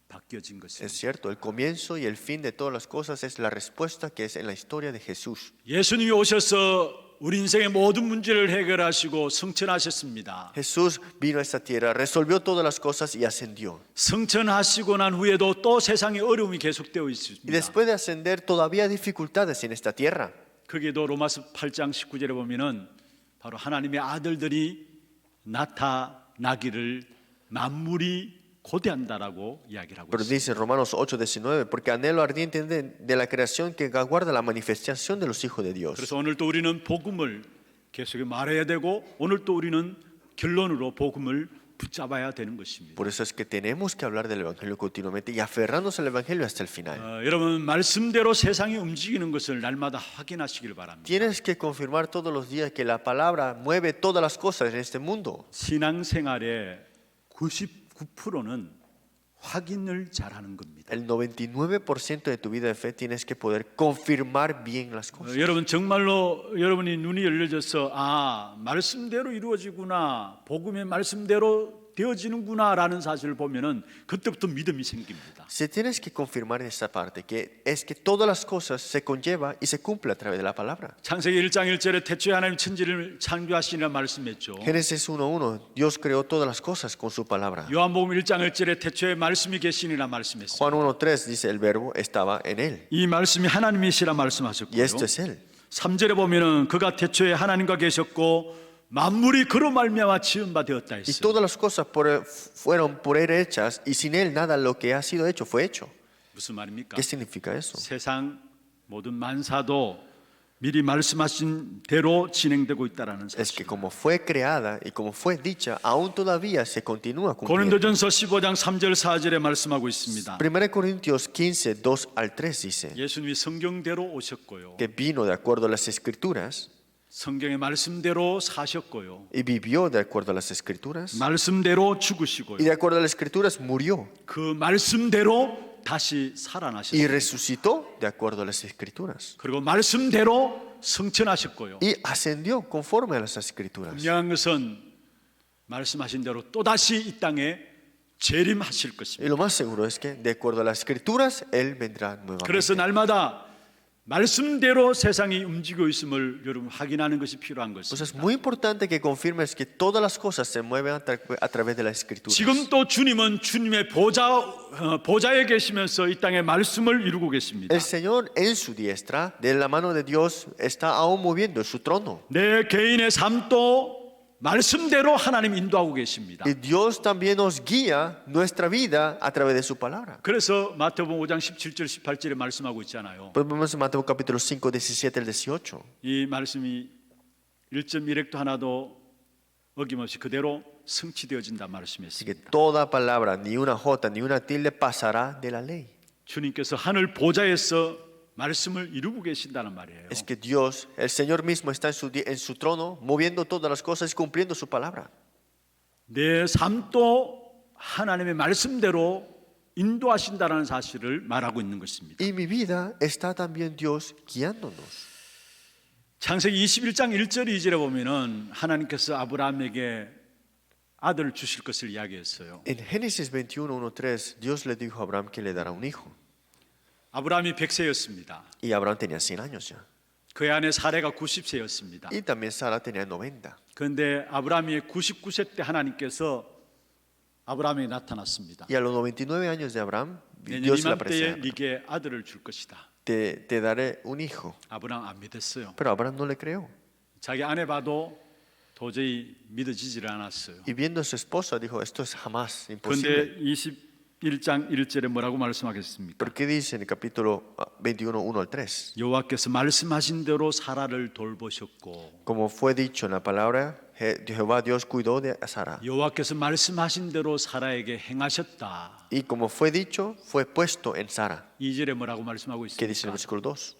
바뀌어진
Es
것입니다.
cierto, el comienzo y el fin de todas las cosas es la respuesta que es en la historia de Jesús.
예수님이 오셔서 우리 인생의 모든 문제를 해결하시고 승천하셨습니다.
Jesús vino a esta tierra, resolvió todas las cosas y ascendió.
승천하시고 난 후에도 또 세상의 어려움이 계속되어
Y
있습니다.
después de ascender todavía hay dificultades en esta tierra.
거기에도 로마서 8장 19절에 보면은 바로 하나님의 아들들이 나타나기를 만물이 고대한다라고 이야기를 하고
Pero
있습니다.
dice en Romanos 8:19, porque anhelo ardiente de la creación que aguarda la manifestación de los hijos de Dios.
그래서 오늘 또 우리는 복음을 계속 말해야 되고 오늘 또 우리는 결론으로 복음을 붙잡아야 되는 것입니다.
Por eso es que tenemos que hablar del Evangelio continuamente y aferrarnos al Evangelio hasta el final.
여러분 말씀대로 세상이 움직이는 것을 날마다 확인하시기를 바랍니다.
Tienes que confirmar todos los días que la palabra mueve todas las cosas en este mundo.
신앙생활의 99%는 확인을 잘하는 겁니다.
El 99% de tu vida de fe tienes que poder confirmar bien las cosas.
여러분 정말로 여러분이 눈이 열려져서 말씀대로 이루어지구나, 복음의 말씀대로 되어지는구나라는 사실을 보면은 그때부터 믿음이 생깁니다.
Si tienes que confirmar en esta parte que es que todas las cosas se conlleva y se cumple a través de la palabra.
창세기 1장 1절에 태초에 하나님 천지를 창조하시니라 말씀했죠.
Génesis 1:1, Dios creó todas las cosas con su palabra.
요한복음 1장 1절에 태초에 말씀이 계시니라 말씀했어요.
Juan 1:3 dice el verbo estaba en él.
이 말씀이 하나님이시라
Y
말씀하셨고요.
esto es él.
3절에 보면은 그가 태초에 하나님과 계셨고 만물이 그로 말미암아 지은 바 되었다
Y
했어요.
todas las cosas fueron por él hechas y sin él nada lo que ha sido hecho fue hecho.
무슨 말입니까?
¿Qué significa eso?
세상 모든 만사도 미리 말씀하신 대로 진행되고 있다라는
Es que
사실.
como fue creada y como fue dicha, aún todavía se continúa cumpliendo.
고린도전서 15장 3절 4절에 말씀하고 있습니다.
1 Corintios 15, 2 al 3 dice
예수님이 성경대로 오셨고요.
que vino de acuerdo a las escrituras
성경의 말씀대로 사셨고요.
y vivió de acuerdo a las escrituras
말씀대로 죽으시고요.
y de acuerdo a las escrituras murió
그 말씀대로 다시
y
살아나셨어요.
resucitó de acuerdo a las escrituras
그리고 말씀대로 승천하셨고요.
y ascendió conforme a las escrituras.
분명한 것은 말씀하신 대로 또다시 이 땅에 재림하실
Y
것입니다.
lo más seguro es que de acuerdo a las escrituras él vendrá
그래서
nuevamente.
날마다 말씀대로 세상이 움직이고 있음을 여러분 확인하는 것이 필요한
Pues es
것입니다.
muy importante que confirmes que todas las cosas se mueven a través de las escrituras.
지금 또 주님은 주님의 보좌에 계시면서 이 땅에 말씀을 이루고 계십니다.
El Señor en su diestra, de la mano de Dios, está aún moviendo su trono.
내 개인의 삶도 말씀대로 하나님 인도하고 계십니다.
Y Dios también nos guía nuestra vida a través de su palabra.
그래서 마태복음 5장 17절 18절에 말씀하고 있잖아요.
Pues vemos en Mateo capítulo 5, 17 al 18.
이 말씀이 1.1획도 하나도 어김없이 그대로 성취되어진다
Así que
말씀했습니다.
toda palabra, ni una jota, ni una tilde pasará de la ley.
주님께서 하늘 보좌에서 말씀을 이루고 계신다는 말이에요.
Es que Dios, el Señor mismo está en su trono, moviendo todas las cosas y cumpliendo su palabra.
내 삶도 하나님의 말씀대로 인도하신다는 사실을 말하고 있는 것입니다.
Y mi vida está también Dios guiándonos.
창세기 21장 1절 2절에 보면은 하나님께서 아브라함에게 아들을 주실 것을 이야기했어요.
En Génesis 21, 1, 3, Dios le dijo a Abraham que le dará un hijo.
아브라함이 100세였습니다.
Y Abraham tenía 100 años ya.
그의 아내 사레가 90세였습니다.
Y también Sara tenía 90.
그런데 아브라함이 99세 때 하나님께서 아브라함에게 나타났습니다.
Y a los 99 años de Abraham,
내년
Dios se le apareció.
이맘때에 네게 아들을 줄 것이다.
Te daré un hijo.
아브라함 안 믿었어요.
Pero Abraham no le creó.
자기 아내 봐도 도저히 믿어지질 않았어요.
Y viendo a su esposa dijo, esto es jamás
그런데
imposible.
21장 1절에 뭐라고 말씀하겠습니까?
¿Por qué dice en el capítulo 21, 1 al 3?
여호와께서 말씀하신 대로 사라를 돌보셨고
Como fue dicho en la palabra, Jehová Dios cuidó de Sara.
여호와께서 말씀하신 대로 사라에게 행하셨다.
Y como fue dicho, fue puesto en Sara.
2절에 뭐라고 말씀하고
¿Qué dice en el
있습니까?
versículo 2?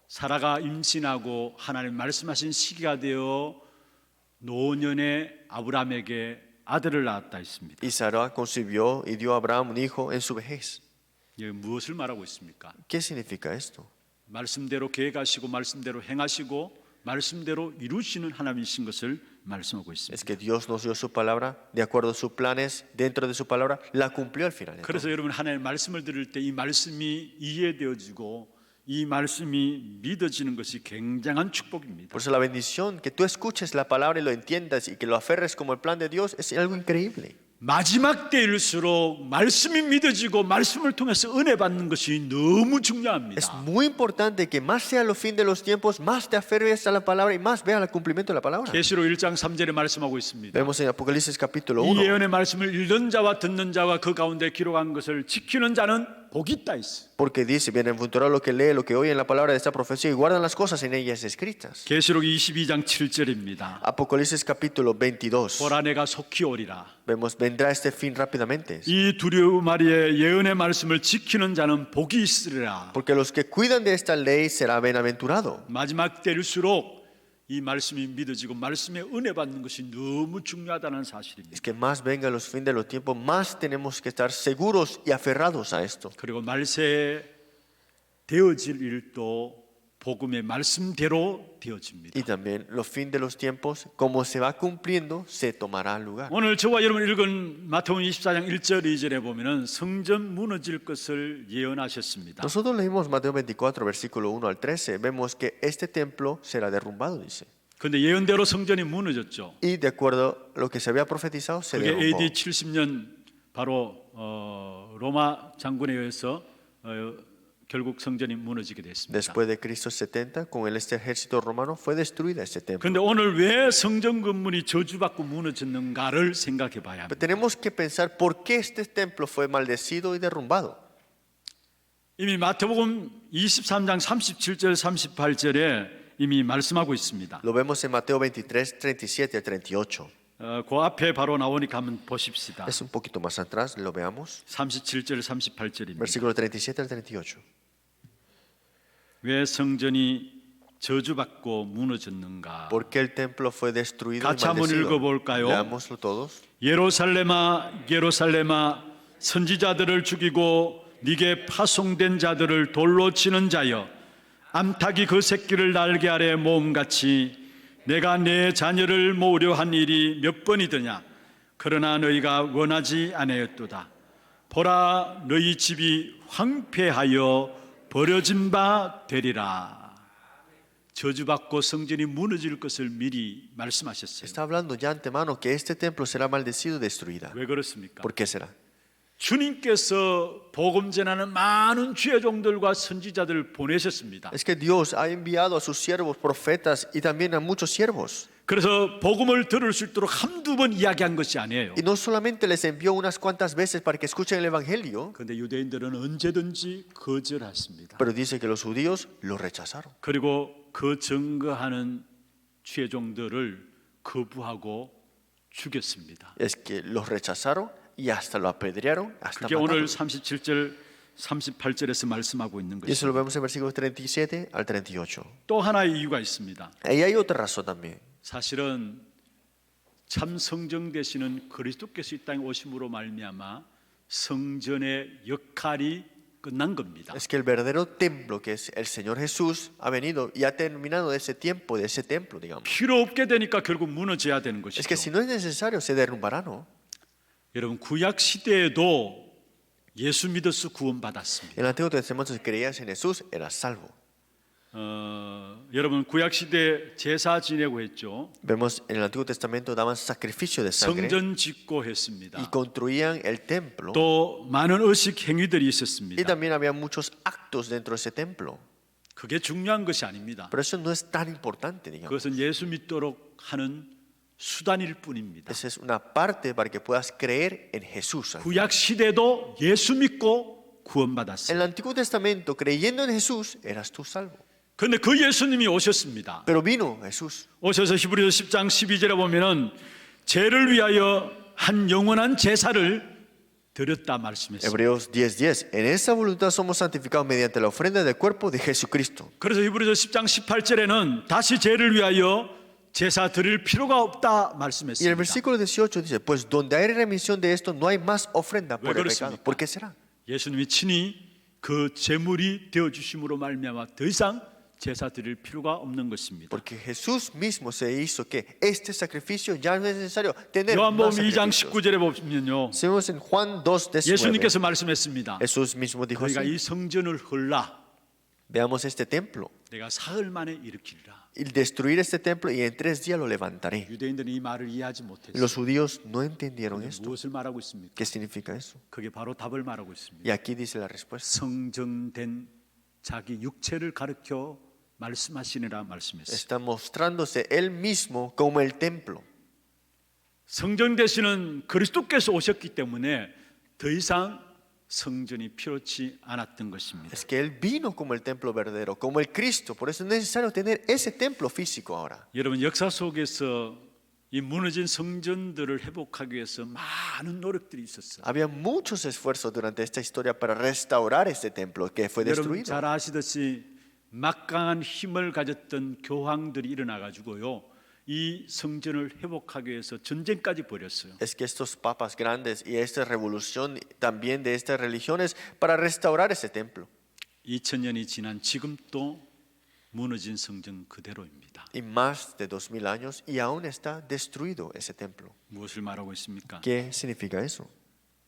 사라가 임신하고 하나님 말씀하신 시기가 되어 노년에 아브라함에게 아들을 낳았다 했습니다.
Y Sara concibió y dio a Abraham un hijo en su vejez.
이게 무엇을 말하고 있습니까?
¿Qué significa esto?
말씀대로 계획하시고 말씀대로 행하시고 말씀대로 이루시는 하나님이신 것을 말씀하고
Es
있습니다.
que Dios nos dio su palabra, de acuerdo a sus planes, dentro de su palabra, la cumplió al final.
그래서 여러분 하나님의 말씀을 들을 때 이 말씀이 이해되어지고 이 말씀이 믿어지는 것이 굉장한 축복입니다.
Por eso la bendición, que tú escuches la palabra y lo entiendas y que lo aferres como el plan de Dios, es algo increíble.
마지막 때일수록 말씀이 믿어지고 말씀을 통해서 은혜 받는 것이 너무
Es
중요합니다.
muy importante que más sea los fin de los tiempos, más te aferres a la palabra y más veas el cumplimiento de la palabra.
계시록 1장 3절에 말씀하고 있습니다.
Vemos en Apocalipsis capítulo
이
1.
예언의 말씀을 읽는 자와 듣는 자와 그 가운데 기록한 것을 지키는 자는 복이 있다 했어.
Porque dice, bienaventurado lo que lee, lo que oye en la palabra de esta profecía y guardan las cosas en ellas escritas.
계시록 22장 7절입니다.
Apocalipsis capítulo 22.
보라 내가 속히 오리라.
Vemos, vendrá este fin rápidamente.
이 두루마리의 예언의 말씀을 지키는 자는 복이 있으리라.
Porque los que cuidan de esta ley será bienaventurado.
마지막 때일수록 이 말씀이 믿어지고 말씀에 은혜 받는 것이 너무 중요하다는 사실입니다.
Es que más vengan los fin de los tiempos, más tenemos que estar seguros y aferrados a esto.
그리고 말세에 되어질 일도 복음의 말씀대로 되어집니다.
Y también los fin de los tiempos, como se va cumpliendo, se tomará lugar.
오늘 저와 여러분 읽은 마태복음 24장 1절 2절에 보면은 성전 무너질 것을 예언하셨습니다.
Nosotros leímos Mateo 24, versículo 1 al 13. Vemos que este templo será derrumbado, dice.
그런데 예언대로 성전이 무너졌죠.
Y de acuerdo a lo que se había profetizado, se
그게
derrumbó.
AD 70년 바로 로마 장군에 의해서 결국 성전이 무너지게 됐습니다.
Después de Cristo 70, con este ejército romano, fue destruida este templo.
그런데 오늘 왜 성전 건물이 저주받고 무너졌는가를 생각해 봐야
Pero
합니다.
tenemos que pensar por qué este templo fue maldecido y derrumbado.
이미 마태복음 23장 37절 38절에 이미 말씀하고 있습니다.
Lo vemos en Mateo 23, 37 al 38.
그 앞에 바로 나오니까 한번 보십시다.
Es un poquito más atrás, lo veamos.
37절 38절입니다.
Versículo 37 al 38.
왜 성전이 저주받고 무너졌는가?
¿Por qué el templo fue destruido y
같이 한번
maldecido?
읽어볼까요?
Leámoslo todos.
예루살렘아 예루살렘아 선지자들을 죽이고 네게 파송된 자들을 돌로 치는 자여 암탉이 그 새끼를 날개 아래 모음같이 내가 내 자녀를 모으려 한 일이 몇 번이더냐 그러나 너희가 원하지 아니하였도다 보라 너희 집이 황폐하여 버려진 바 되리라. 저주받고 성전이 무너질 것을 미리 말씀하셨어요.
Está hablando ya antemano que este templo será maldecido y destruida.
왜 그렇습니까?
¿Por qué será?
주님께서 복음 전하는 많은 주의 종들과 선지자들을 보내셨습니다.
Es que Dios ha enviado a sus siervos, profetas y también a muchos siervos.
그래서 복음을 들을 수 있도록 한두 번 이야기한 것이 아니에요.
Y no solamente les envió unas cuantas veces para que escuchen el Evangelio,
그런데 유대인들은 언제든지 거절했습니다.
pero dice que los judíos lo rechazaron.
그리고 그 증거하는 주의 종들을 거부하고 죽였습니다.
Es que los rechazaron y hasta lo apedrearon, hasta
그게 오늘
mataron.
37절 38절에서 말씀하고 있는
Y eso lo
것입니다.
vemos en versículos 37 al 38.
또 하나의 이유가 있습니다.
Y hay otra razón también.
사실은 참 성정 되시는 그리스도께서 이 땅에 오심으로 말미암아 성전의 역할이 끝난 겁니다.
Es que el verdadero templo, que es el Señor Jesús, ha venido y ha terminado ese tiempo, de ese templo, digamos.
필요 없게 되니까 결국 무너져야 되는
Es que si
것이죠.
no es necesario, se derrumbará, ¿no?
여러분 구약 시대에도 예수 믿어서 구원받았습니다.
En el Antiguo Testamento, si creías en Jesús, eras salvo.
여러분 구약 시대 제사 지내고 했죠.
Vemos en el Antiguo Testamento daban sacrificio de sangre
성전 짓고
y
했습니다.
construían el templo.
또 많은 의식 행위들이
Y
있었습니다.
también había muchos actos dentro de ese templo.
그게 중요한 것이 아닙니다.
Pero eso no es tan importante, digamos.
그것은 예수 믿도록 하는 수단일 뿐입니다.
Esa es una parte para que puedas creer en Jesús.
구약 시대도 예수 믿고
En
구원받았어요.
el Antiguo Testamento, creyendo en Jesús, eras tú salvo.
그런데 그 예수님이 오셨습니다.
Pero vino Jesús.
오셔서 히브리서 10장 12절에 보면은 죄를 위하여 한 영원한 제사를 드렸다 말씀했습니다.
Hebreos 10:10. En esa voluntad somos santificados mediante la ofrenda del cuerpo de Jesucristo.
그래서 히브리서 10장 18절에는 다시 죄를 위하여 제사 드릴 필요가 없다
Y el
말씀했습니다.
versículo 18 dice, pues donde hay remisión de esto, no hay más ofrenda por
¿왜
el
그렇습니까?
pecado. ¿Por qué será?
예수님이 친히 그 제물이 되어 주심으로 말미암아 더 이상 제사 드릴 필요가 없는 것입니다.
Porque Jesús mismo se hizo que este sacrificio ya no es necesario tener
요한복음
más
2장
sacrificios.
19절에 보면요.
Si vemos en Juan 2:19,
예수님께서 말씀했습니다.
Jesús mismo dijo
너희가
así,
이 성전을 헐라
veamos este templo,
내가 사흘 만에 일으키리라.
y destruir este templo y en 3 días lo levantaré.
유대인들은 이 말을 이해하지
Y
못했어요.
los judíos no entendieron esto.
무엇을 말하고 있습니까?
¿Qué significa eso?
그게 바로 답을 말하고 있습니다.
Y aquí dice la respuesta.
성정된 자기 육체를 가르쳐 말씀하시니라 말씀했어요.
Está mostrándose él mismo como el templo.
성정되시는 그리스도께서 오셨기 때문에 더 이상 성전이 필요치 않았던 것입니다.
Es que él vino como el templo verdadero, como el Cristo. Por eso es necesario tener ese templo físico ahora.
여러분 역사 속에서 이 무너진 성전들을 회복하기 위해서 많은 노력들이 있었어요.
Había muchos esfuerzos durante esta historia para restaurar este templo que fue
여러분
destruido.
잘 아시듯이 막강한 힘을 가졌던 교황들이 일어나 가지고요. 이 성전을 회복하기 위해서 전쟁까지 벌였어요.
Es que estos papas grandes y esta revolución también de estas religiones para restaurar ese templo.
2000년이 지난 지금도 무너진 성전 그대로입니다.
Y más de 2000 años y aún está destruido ese templo.
무엇을 말하고 있습니까?
¿Qué significa eso?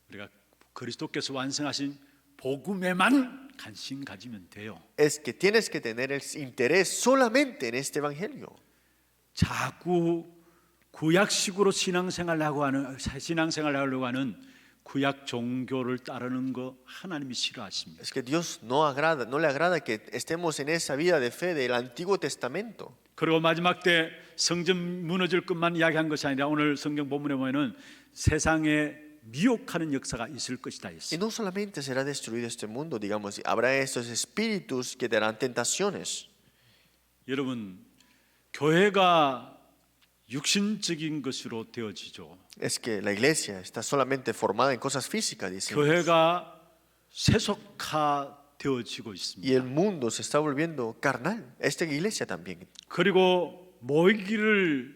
우리가 그리스도께서 완성하신 복음에만 관심 가지면 돼요.
Es que tienes que tener el interés solamente en este evangelio.
자꾸 구약식으로 신앙생활하려고 하는 구약 종교를 따르는 거 하나님이 싫어하십니다.
Es que Dios no le agrada que estemos en esa vida de fe del Antiguo Testamento.
그리고 마지막 때 성전 무너질 것만 이야기한 것이 아니라 오늘 성경 본문에 보면은 세상에 미혹하는 역사가 있을 것이다
Y
했어요.
no solamente será destruido este mundo, digamos, habrá estos espíritus que darán tentaciones.
여러분 교회가 육신적인 것으로 되어지죠.
Es que la iglesia está solamente formada en cosas físicas, dice.
교회가 세속화되어지고
Y
있습니다.
el mundo se está volviendo carnal. Esta iglesia también.
그리고 모이기를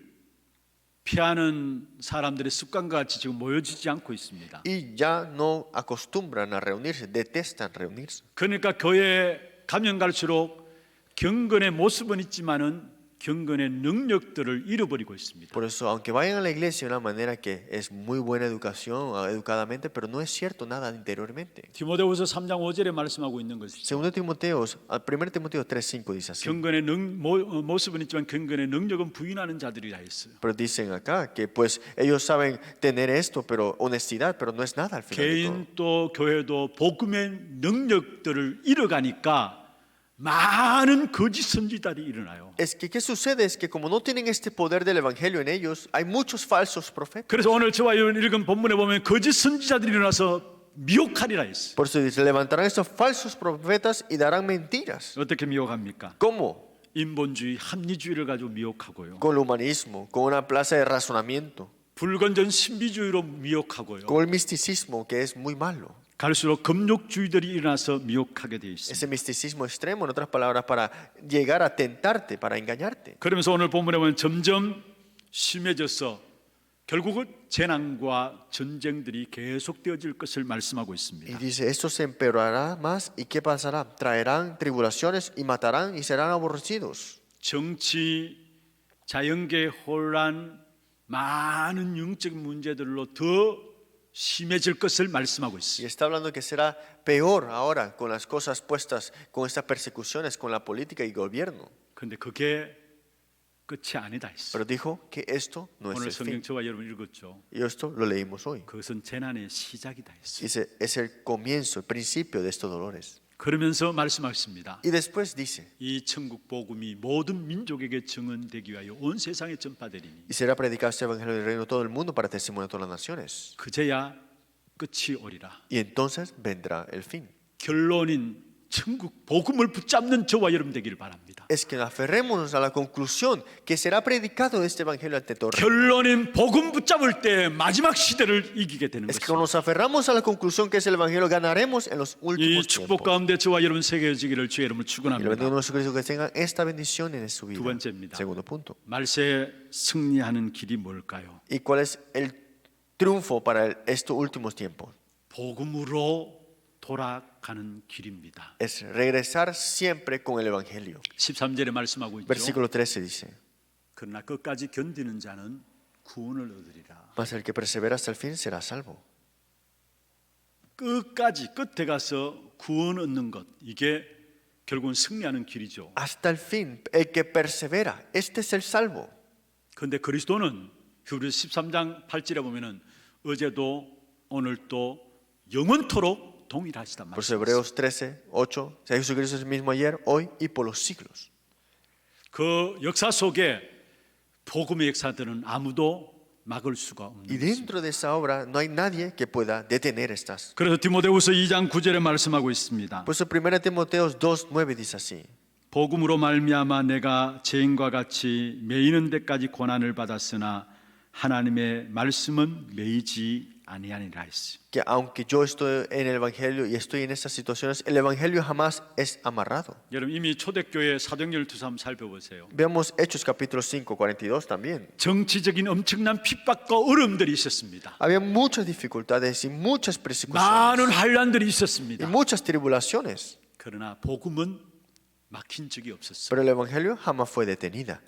피하는 사람들의 습관과 같이 지금 모여지지 않고 있습니다.
Y ya no acostumbran a reunirse, detestan reunirse.
그러니까 교회에 가면 갈수록 경건의 모습은 있지만은 경건의 능력들을 잃어버리고 있습니다.
Por eso, aunque vayan a la iglesia de una manera que es muy buena educación, educadamente, pero no es cierto nada interiormente.
디모데후서 3장 5절에 말씀하고 있는 것이죠.
Segundo Timoteo, 1 Timoteo 3:5 dice así.
경건의 모습은 있지만 경건의 능력은 부인하는 자들이라 했어요.
Pero dicen acá que pues ellos saben tener esto, pero honestidad, pero no es nada al final de todo.
개인 또 교회도 복음의 능력들을 잃어가니까 많은 거짓 선지자들이 일어나요.
Es que ¿qué sucede? Es que como no tienen este poder del evangelio en ellos, hay muchos falsos profetas.
그래서 오늘 저와 읽은 본문에 보면 거짓 선지자들이 일어나서 미혹하리라 했어요.
Por eso dice, levantarán estos falsos profetas y darán mentiras.
어떻게 미혹합니까?
¿Cómo?
인본주의, 합리주의를 가지고 미혹하고요.
Con el humanismo, con una plaza de razonamiento,
불건전 신비주의로 미혹하고요.
con el misticismo que es muy malo.
갈수록 금욕주의들이 일어나서 미혹하게 되어 있습니다.
Ese misticismo extremo, en otras palabras, para llegar a tentarte, para engañarte.
그러면서 오늘 본문에 보면 점점 심해져서 결국은 재난과 전쟁들이 계속되어질 것을 말씀하고
Y
있습니다.
dice, esto se empeorará más y ¿qué pasará? Traerán tribulaciones y matarán y serán aborrecidos.
정치, 자연계 혼란, 많은 영적 문제들로 더 심해질 것을 말씀하고
Y
있어요.
está hablando que será peor ahora con las cosas puestas, con estas persecuciones, con la política y gobierno.
그런데 그게 끝이 아니다 했어요.
Pero dijo que esto no es
오늘
el
성경
fin.
저와 여러분 읽었죠.
Y esto lo leímos hoy.
그것은 재난의 시작이다 했어요.
Dice, es el comienzo, el principio de estos dolores.
그러면서 말씀하십니다.
Y después dice,
이 천국 복음이 모든 민족에게 증언되기 위하여 온 세상에 전파되리니
y será predicado este evangelio del reino a todo el mundo para testimonio a todas las naciones.
그제야 끝이 오리라.
Y entonces vendrá el fin.
결론인 천국 복음을 붙잡는 저와 여러분 되기를 바랍니다.
Es que aferrémonos a la conclusión que será predicado este evangelio ante todo el reino.
결론인 복음 붙잡을 때 마지막 시대를 이기게 되는
Es que cuando
것입니다.
nos aferramos a la conclusión que es el evangelio, ganaremos en los
이
últimos
축복
tiempos.
가운데 저와 여러분 새겨지기를 주의 이름으로
Y le
축원합니다.
bendigo a Jesucristo que tengan esta bendición en su vida.
두 번째입니다.
Segundo punto.
말세에 승리하는 길이 뭘까요?
¿Y cuál es el triunfo para estos últimos tiempos?
복음으로 돌아가는 길입니다.
Es regresar siempre con el evangelio.
13절에 말씀하고 있죠.
Versículo 13 dice,
그러나 끝까지 견디는 자는 구원을 얻으리라.
mas el que persevera hasta el fin será salvo.
끝까지 끝에 가서 구원 얻는 것, 이게 결국은 승리하는 길이죠.
Hasta el fin, el que persevera, este es el salvo.
그런데 그리스도는 히브리서 13장 8절에 보면은 어제도 오늘도 영원토록 동일하시단
Por
말이죠.
eso Hebreos 13, 8, Jesucristo es el mismo ayer, hoy y por los siglos.
그 역사 속에 복음의 역사들은 아무도 막을 수가 없는
Y
것입니다.
dentro de esa obra no hay nadie que pueda detener estas.
그래서 디모데후서 2장 9절에 말씀하고 있습니다.
Por eso 1 Timoteo 2, 9 dice así.
복음으로 말미암아 내가 죄인과 같이 매이는 데까지 고난을 받았으나 하나님의 말씀은 매이지 아니하니라 했어요.
Que aunque yo estoy en el evangelio y estoy en estas situaciones, el evangelio jamás es amarrado.
여러분 이미 초대교회 사도행전 투서 한번 살펴보세요.
Veamos Hechos capítulo 5, 42 también.
정치적인 엄청난 핍박과 어려움들이 있었습니다.
Había muchas dificultades y muchas persecuciones
많은 환란들이
y
있었습니다.
muchas tribulaciones,
그러나 복음은 막힌 적이 없었어요.
pero el evangelio jamás fue detenida.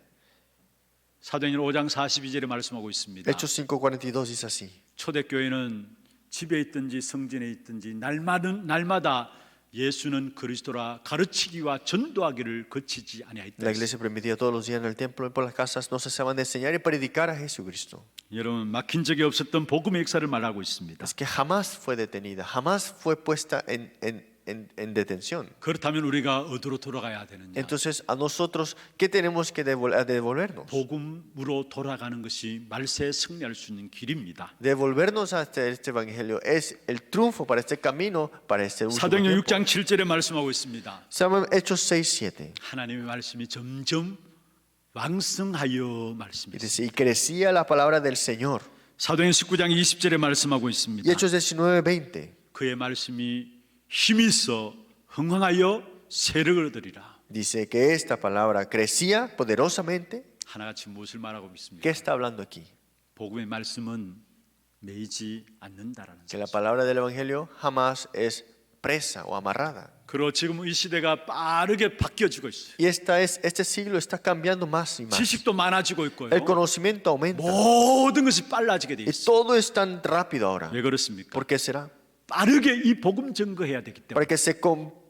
사도행전 5장 42절에 말씀하고 있습니다.
Hechos 5, 42 dice así.
초대교회는 집에 있든지 성전에 있든지 날마다 예수는 그리스도라 가르치기와 전도하기를 거치지 아니하였다.
La iglesia permitía todos los días en el templo y por las casas no cesaban de enseñar y predicar a Jesucristo.
여러분 막힌 적이 없었던 복음의 역사를 말하고 있습니다.
Es que jamás fue detenida, jamás fue puesta en detención.
그렇다면 우리가 어디로 돌아가야 되느냐?
Entonces, a nosotros, ¿qué tenemos que devolvernos?
복음으로 돌아가는 것이 말세에 승리할 수 있는 길입니다.
Devolvernos a este evangelio es el triunfo para este camino, para este último
사도행전
tiempo.
6장 7절에 말씀하고 있습니다.
Saben, Hechos 6, 7.
하나님의 말씀이 점점 왕성하여
Y
말씀이 있습니다.
dice, y crecía la palabra del Señor.
사도행전 19장 20절에 말씀하고 있습니다.
Y Hechos 19, 20.
그의 말씀이 힘이 있어 흥황하여 세력을 얻으리라.
Dice que esta palabra crecía poderosamente.
하나같이 무엇을 말하고
¿Qué
있습니까?
está hablando aquí?
복음의 말씀은 매이지 않는다라는
Que la
사실.
palabra del evangelio jamás es presa o amarrada.
그리고 지금 이 시대가 빠르게 바뀌어지고 있어요.
Y este siglo está cambiando más y más.
지식도 많아지고 있고요.
El conocimiento aumenta.
모든 것이 빨라지게 돼
Y
있어요.
todo es tan rápido ahora.
왜 그렇습니까?
¿Por qué será?
빠르게 이 복음 증거해야 되기 때문에.
Para que se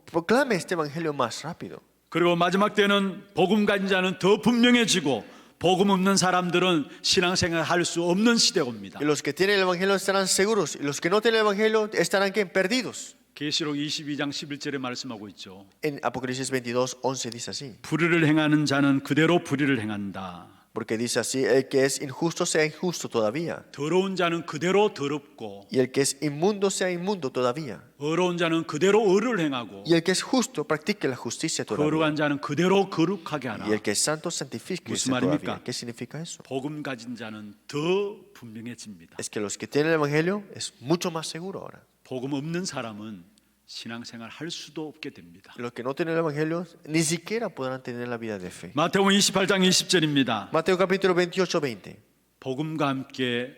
proclame este evangelio más rápido.
그리고 마지막 때는 복음 가진 자는 더 분명해지고 복음 없는 사람들은 신앙생활 할 수 없는 시대가 옵니다.
Y los que tienen el evangelio estarán seguros. Y los que no tienen el evangelio estarán ¿qué? Perdidos.
계시록 22장 11절에 말씀하고 있죠.
En Apocalipsis 22, 11 dice así.
불의를 행하는 자는 그대로 불의를 행한다.
Porque dice así, el que es injusto sea injusto todavía.
더러운 자는 그대로 더럽고
Y el que es inmundo sea inmundo todavía.
어려운 자는 그대로 의를 행하고
Y el que es justo practique la justicia todavía.
거룩한 자는 그대로 거룩하게 하라.
Y el que es santo santifique
무슨
todavía.
말입니까?
¿Qué significa eso?
복음 가진 자는 더 분명해집니다.
Es que los que tienen el evangelio es mucho más seguro ahora.
복음 없는 사람은 신앙생활 할 수도 없게 됩니다.
Los que no tienen el evangelio ni siquiera podrán tener la vida de fe.
마태복음 28장 20절입니다.
Mateo capítulo 28, 20.
복음과 함께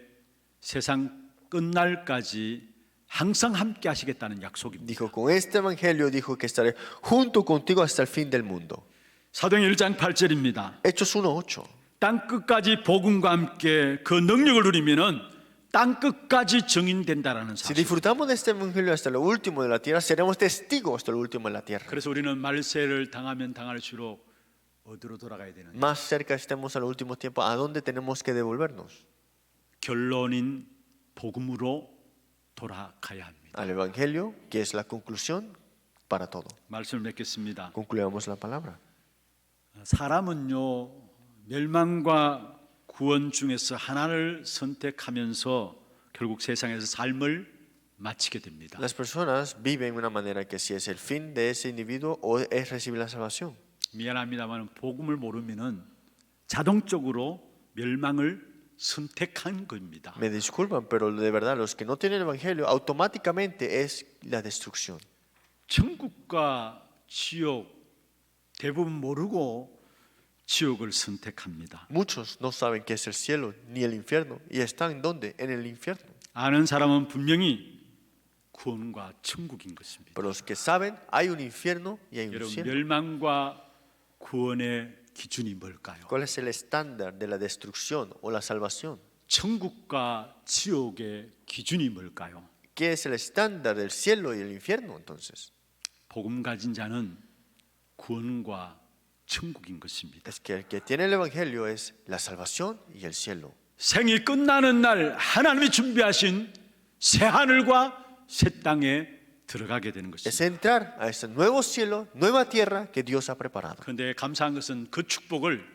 세상 끝날까지 항상 함께 하시겠다는 약속입니다.
Dijo, con este evangelio dijo que estaré junto contigo hasta el fin del mundo.
사도행전 1장 8절입니다.
Hechos 1, 8.
땅 끝까지 복음과 함께 그 능력을 누리면은 땅 끝까지 증인된다라는
Si
사실.
disfrutamos de este evangelio hasta lo último de la tierra, seremos testigos hasta lo último de la tierra.
그래서 우리는 말세를 당하면 당할수록 어디로 돌아가야 되는?
Más cerca estemos a los últimos tiempos, ¿a dónde tenemos que devolvernos?
결론인 복음으로 돌아가야 합니다.
Al evangelio, que es la conclusión para todo.
말씀을 맺겠습니다.
Concluyamos la palabra.
사람은요, 멸망과 구원 중에서 하나를 선택하면서 결국 세상에서 삶을 마치게 됩니다.
Las personas viven de una manera que si es el fin de ese individuo o es recibir la salvación.
미안합니다만 복음을 모르면은 자동적으로 멸망을 선택한 겁니다.
Me disculpan, pero de verdad los que no tienen el evangelio automáticamente es la destrucción.
천국과 지옥 대부분 모르고 지옥을 선택합니다.
Muchos no saben qué es el cielo ni el infierno y están ¿en dónde? En el infierno.
아는 사람은 분명히 구원과 천국인 것입니다.
Pero los que saben hay un infierno y hay un
여러분,
cielo.
멸망과 구원의 기준이 뭘까요?
¿Cuál es el estándar de la destrucción o la salvación?
천국과 지옥의 기준이 뭘까요?
¿Qué es el estándar del cielo y el infierno entonces?
복음 가진 자는 구원과 천국인 것입니다.
Es que el que tiene el evangelio es la salvación y el cielo.
생이 끝나는 날 하나님이 준비하신 새 하늘과 새 땅에 들어가게 되는
Es
것입니다.
entrar a ese nuevo cielo, nueva tierra que Dios ha preparado.
그런데 감사한 것은 그 축복을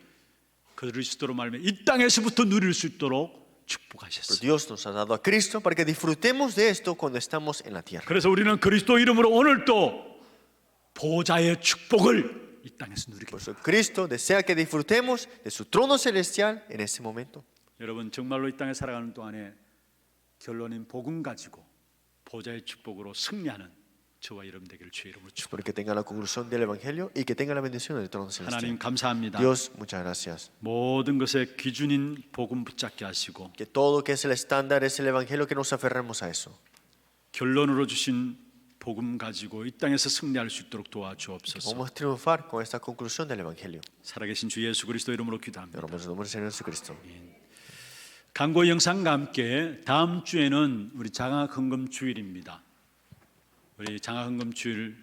그리스도로 말하면 이 땅에서부터 누릴 수 있도록
Pero
축복하셨어요.
Dios nos ha dado a Cristo para que disfrutemos de esto cuando estamos en la tierra.
그래서 우리는 그리스도 이름으로 오늘 또 보좌의 축복을 이 땅에서 누리게
Por
됩니다.
eso Cristo desea que disfrutemos de su trono celestial en ese momento.
여러분 정말로 이 땅에 살아가는 동안에 결론인 복음 가지고 보좌의 축복으로 승리하는 저와 여러분 되기를 주의 이름으로 축복합니다.
Espero que tenga la conclusión del evangelio y que tenga la bendición del trono celestial.
하나님 감사합니다.
Dios, muchas gracias.
모든 것의 기준인 복음 붙잡게 하시고
Que todo que es el estándar es el evangelio, que nos aferremos a eso.
결론으로 주신 복음 가지고 이 땅에서 승리할 수 있도록 도와주옵소서.
Vamos a triunfar con esta conclusión del evangelio.
살아계신 주 예수 그리스도 이름으로 기도합니다.
Oramos en el nombre del Señor Jesucristo.
강고 영상과 함께 다음 주에는 우리 장학 헌금 주일입니다. 우리 장학 헌금 주일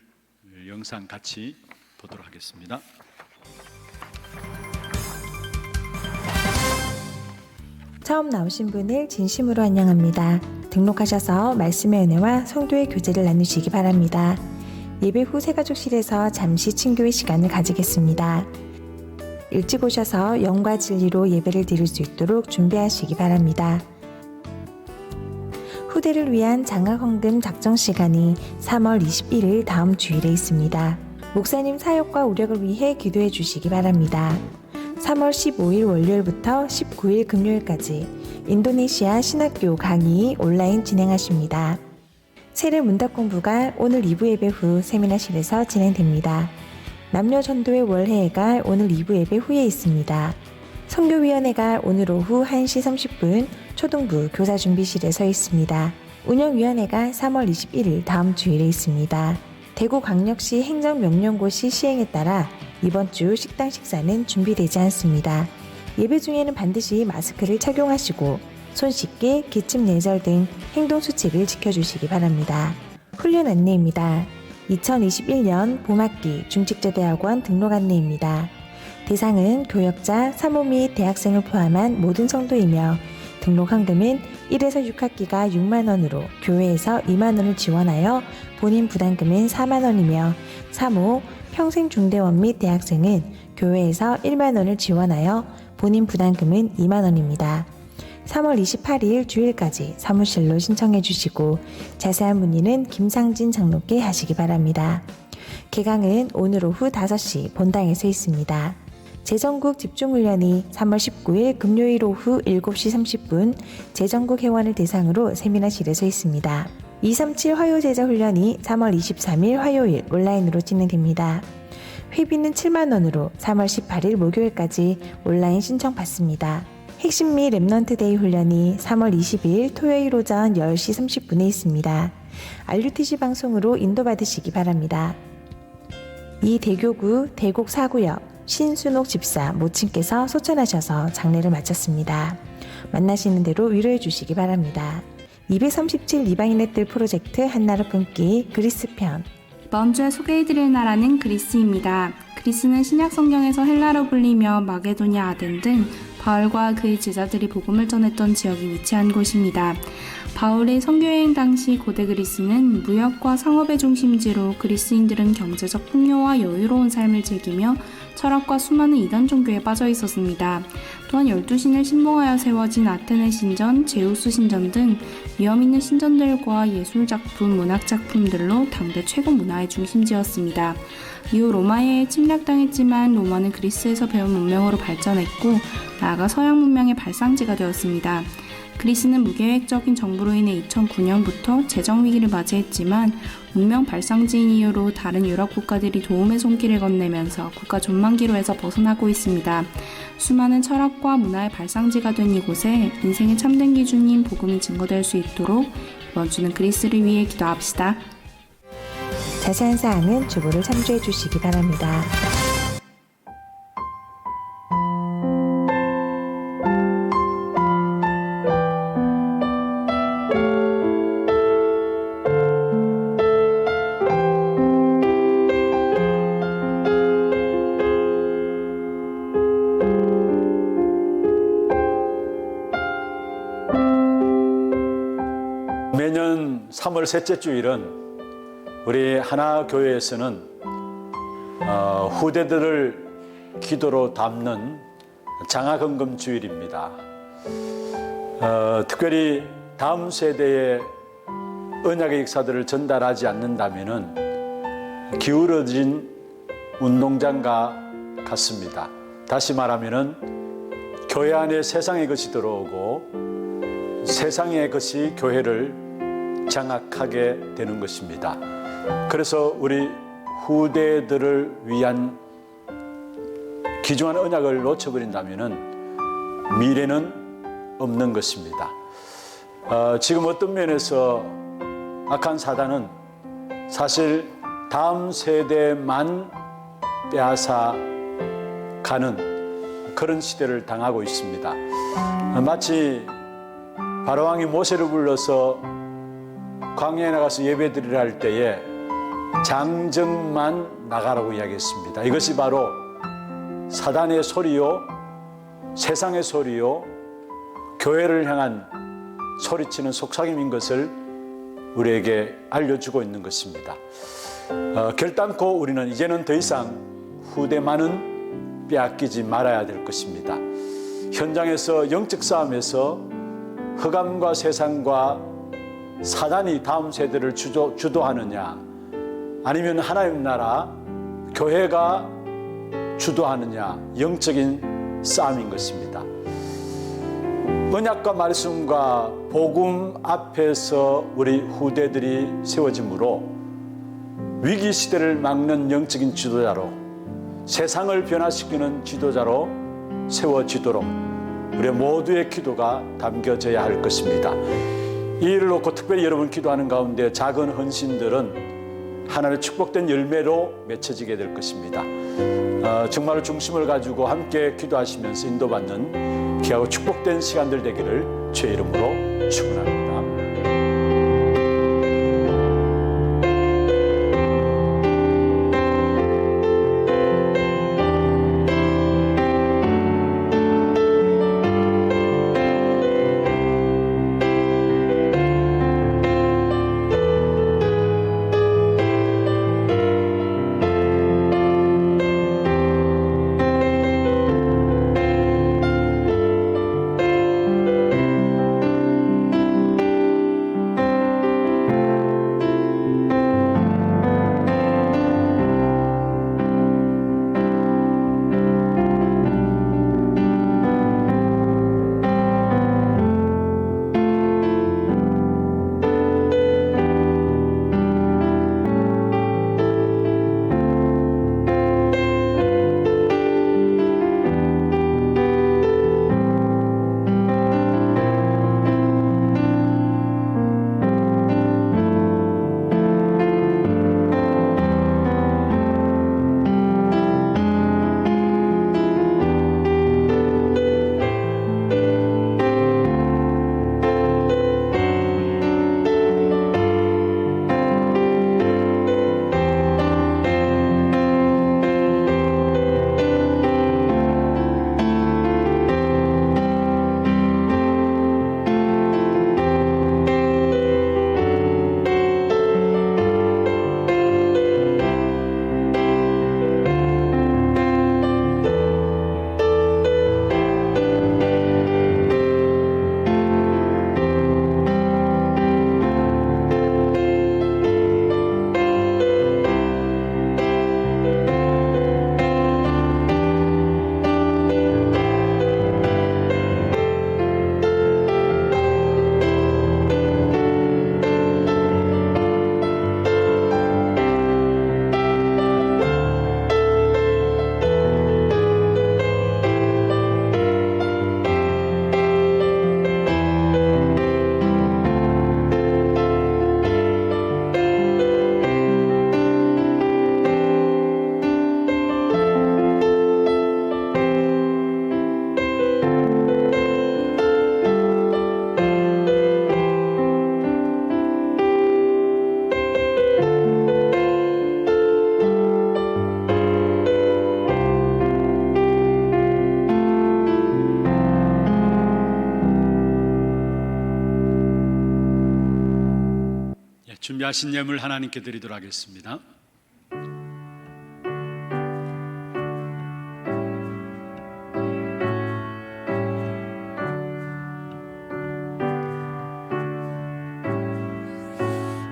영상 같이 보도록 하겠습니다.
처음 나오신 분을 진심으로 환영합니다. 등록하셔서 말씀의 은혜와 성도의 교제를 나누시기 바랍니다. 예배 후 새가족실에서 잠시 친교의 시간을 가지겠습니다. 일찍 오셔서 영과 진리로 예배를 드릴 수 있도록 준비하시기 바랍니다. 후대를 위한 장학헌금 작정 시간이 3월 21일 다음 주일에 있습니다. 목사님 사역과 우력을 위해 기도해 주시기 바랍니다. 3월 15일 월요일부터 19일 금요일까지 인도네시아 신학교 강의 온라인 진행하십니다. 세례 문답 공부가 오늘 2부 예배 후 세미나실에서 진행됩니다. 남녀 전도의 월회회가 오늘 2부 예배 후에 있습니다. 선교위원회가 오늘 오후 1시 30분 초등부 교사준비실에서 있습니다. 운영위원회가 3월 21일 다음 주일에 있습니다. 대구광역시 행정명령고시 시행에 따라 이번 주 식당 식사는 준비되지 않습니다. 예배 중에는 반드시 마스크를 착용하시고 손 씻기, 기침 예절 등 행동수칙을 지켜주시기 바랍니다. 훈련 안내입니다. 2021년 봄학기 중직자대학원 등록 안내입니다. 대상은 교역자, 사모 및 대학생을 포함한 모든 성도이며 등록 헌금은 1에서 6학기가 6만원으로 교회에서 2만원을 지원하여 본인 부담금은 4만원이며 사모, 평생중대원 및 대학생은 교회에서 1만원을 지원하여 본인 부담금은 2만원입니다. 3월 28일 주일까지 사무실로 신청해 주시고 자세한 문의는 김상진 장로께 하시기 바랍니다. 개강은 오늘 오후 5시 본당에서 있습니다. 재전국 집중훈련이 3월 19일 금요일 오후 7시 30분 재전국 회원을 대상으로 세미나실에서 있습니다. 237 화요제자훈련이 3월 23일 화요일 온라인으로 진행됩니다. 회비는 7만원으로 3월 18일 목요일까지 온라인 신청 받습니다. 핵심 및 랩넌트 데이 훈련이 3월 22일 토요일 오전 10시 30분에 있습니다. RUTC 방송으로 인도받으시기 바랍니다. 이 대교구 대곡 4구역 신순옥 집사 모친께서 소천하셔서 장례를 마쳤습니다. 만나시는 대로 위로해 주시기 바랍니다. 237 이방인의 뜰 프로젝트 한나라 품기 그리스 편.
이번 주에 소개해드릴 나라는 그리스입니다. 그리스는 신약 성경에서 헬라로 불리며 마게도냐 아덴 등 바울과 그의 제자들이 복음을 전했던 지역이 위치한 곳입니다. 바울의 선교여행 당시 고대 그리스는 무역과 상업의 중심지로 그리스인들은 경제적 풍요와 여유로운 삶을 즐기며 철학과 수많은 이단 종교에 빠져 있었습니다. 또한 12신을 신봉하여 세워진 아테네 신전, 제우스 신전 등 위엄있는 신전들과 예술작품, 문학작품들로 당대 최고 문화의 중심지였습니다. 이후 로마에 침략당했지만 로마는 그리스에서 배운 문명으로 발전했고 나아가 서양 문명의 발상지가 되었습니다. 그리스는 무계획적인 정부로 인해 2009년부터 재정 위기를 맞이했지만 문명 발상지인 이유로 다른 유럽 국가들이 도움의 손길을 건네면서 국가 전망기로에서 벗어나고 있습니다. 수많은 철학과 문화의 발상지가 된 이곳에 인생의 참된 기준인 복음이 증거될 수 있도록 이번 주는 그리스를 위해 기도합시다.
자세한 사항은 주보를 참조해 주시기 바랍니다.
매년 3월 셋째 주일은 우리 하나교회에서는 후대들을 기도로 담는 장학헌금 주일입니다. 특별히 다음 세대의 언약의 역사들을 전달하지 않는다면은 기울어진 운동장과 같습니다. 다시 말하면은 교회 안에 세상의 것이 들어오고 세상의 것이 교회를 장악하게 되는 것입니다. 그래서 우리 후대들을 위한 귀중한 언약을 놓쳐버린다면 미래는 없는 것입니다. 지금 어떤 면에서 악한 사단은 사실 다음 세대만 빼앗아 가는 그런 시대를 당하고 있습니다. 마치 바로왕이 모세를 불러서 광야에 나가서 예배드리라 할 때에 장정만 나가라고 이야기했습니다. 이것이 바로 사단의 소리요, 세상의 소리요, 교회를 향한 소리치는 속삭임인 것을 우리에게 알려주고 있는 것입니다. 결단코 우리는 이제는 더 이상 후대만은 빼앗기지 말아야 될 것입니다. 현장에서 영적 싸움에서 흑암과 세상과 사단이 다음 세대를 주도하느냐, 아니면 하나님 나라, 교회가 주도하느냐, 영적인 싸움인 것입니다. 언약과 말씀과 복음 앞에서 우리 후대들이 세워지므로 위기 시대를 막는 영적인 지도자로, 세상을 변화시키는 지도자로 세워지도록 우리 모두의 기도가 담겨져야 할 것입니다. 이 일을 놓고 특별히 여러분 기도하는 가운데 작은 헌신들은 하나님의 축복된 열매로 맺혀지게 될 것입니다. 정말 중심을 가지고 함께 기도하시면서 인도받는 귀하고 축복된 시간들 되기를 주의 이름으로 축원합니다. 준비하신 예물 하나님께 드리도록 하겠습니다.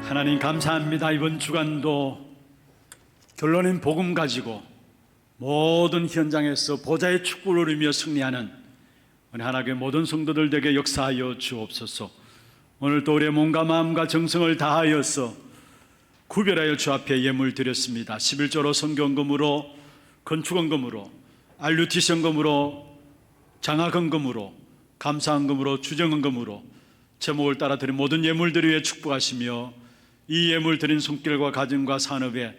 하나님 감사합니다. 이번 주간도 결론인 복음 가지고 모든 현장에서 보좌의 축복을 누리며 승리하는 우리 하나님의 모든 성도들 에게 역사하여 주옵소서. 오늘도 우리의 몸과 마음과 정성을 다하여서 구별하여 주 앞에 예물 드렸습니다. 11조로 성경금으로, 건축원금으로, RUTC원금으로, 장학원금으로, 감사원금으로, 주정원금으로 제목을 따라 드린 모든 예물들 위해 축복하시며 이 예물 드린 손길과 가정과 산업에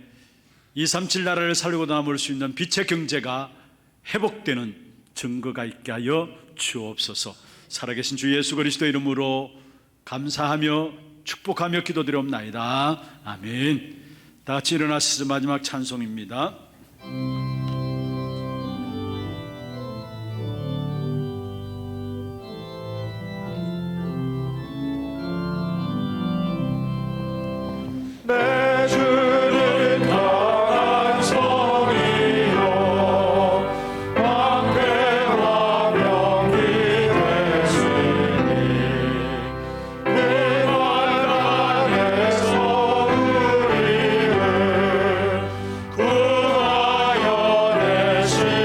237 나라를 살리고 남을 수 있는 빛의 경제가 회복되는 증거가 있게 하여 주옵소서. 살아계신 주 예수 그리스도의 이름으로 감사하며 축복하며 기도드리옵나이다. 아멘. 다 같이 일어나셔서 마지막 찬송입니다.
내 주는 강한 성이요 왕쾌와 명기 되시니 그 바닥에서 우리를 구하여 내시리로다.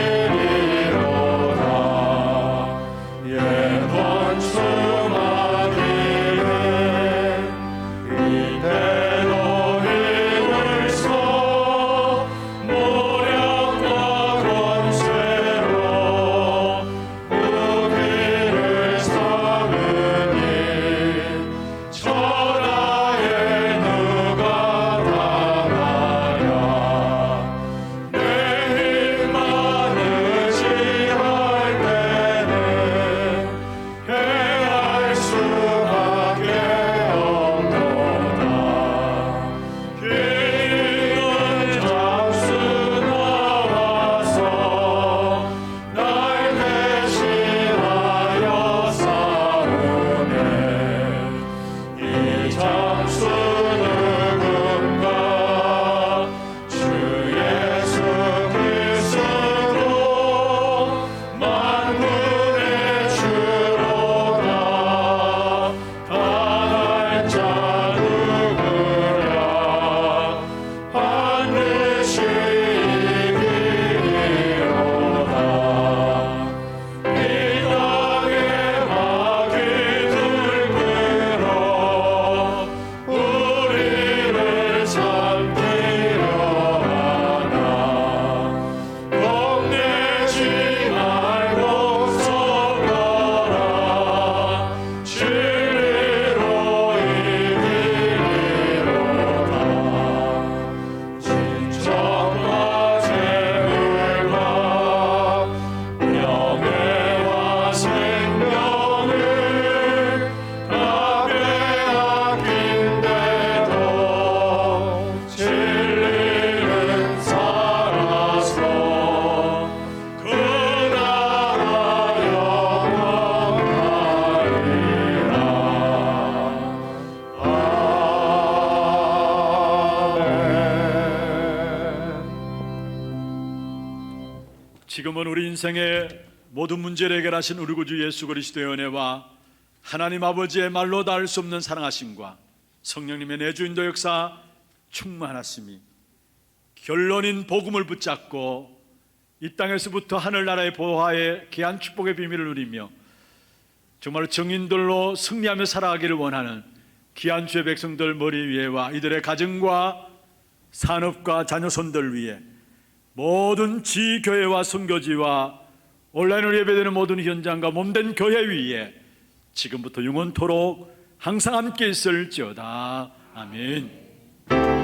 예던 수마기는 이대로
지금은 우리 인생의 모든 문제를 해결하신 우리 구주 예수 그리스도의 은혜와 하나님 아버지의 말로 닿을 수 없는 사랑하심과 성령님의 내주인도 역사 충만하심이 결론인 복음을 붙잡고 이 땅에서부터 하늘나라의 보화의 귀한 축복의 비밀을 누리며 정말 정인들로 승리하며 살아가기를 원하는 귀한 주의 백성들 머리 위에와 이들의 가정과 산업과 자녀손들 위에 모든 지교회와 선교지와 온라인으로 예배되는 모든 현장과 몸된 교회 위에 지금부터 영원토록 항상 함께 있을지어다. 아멘.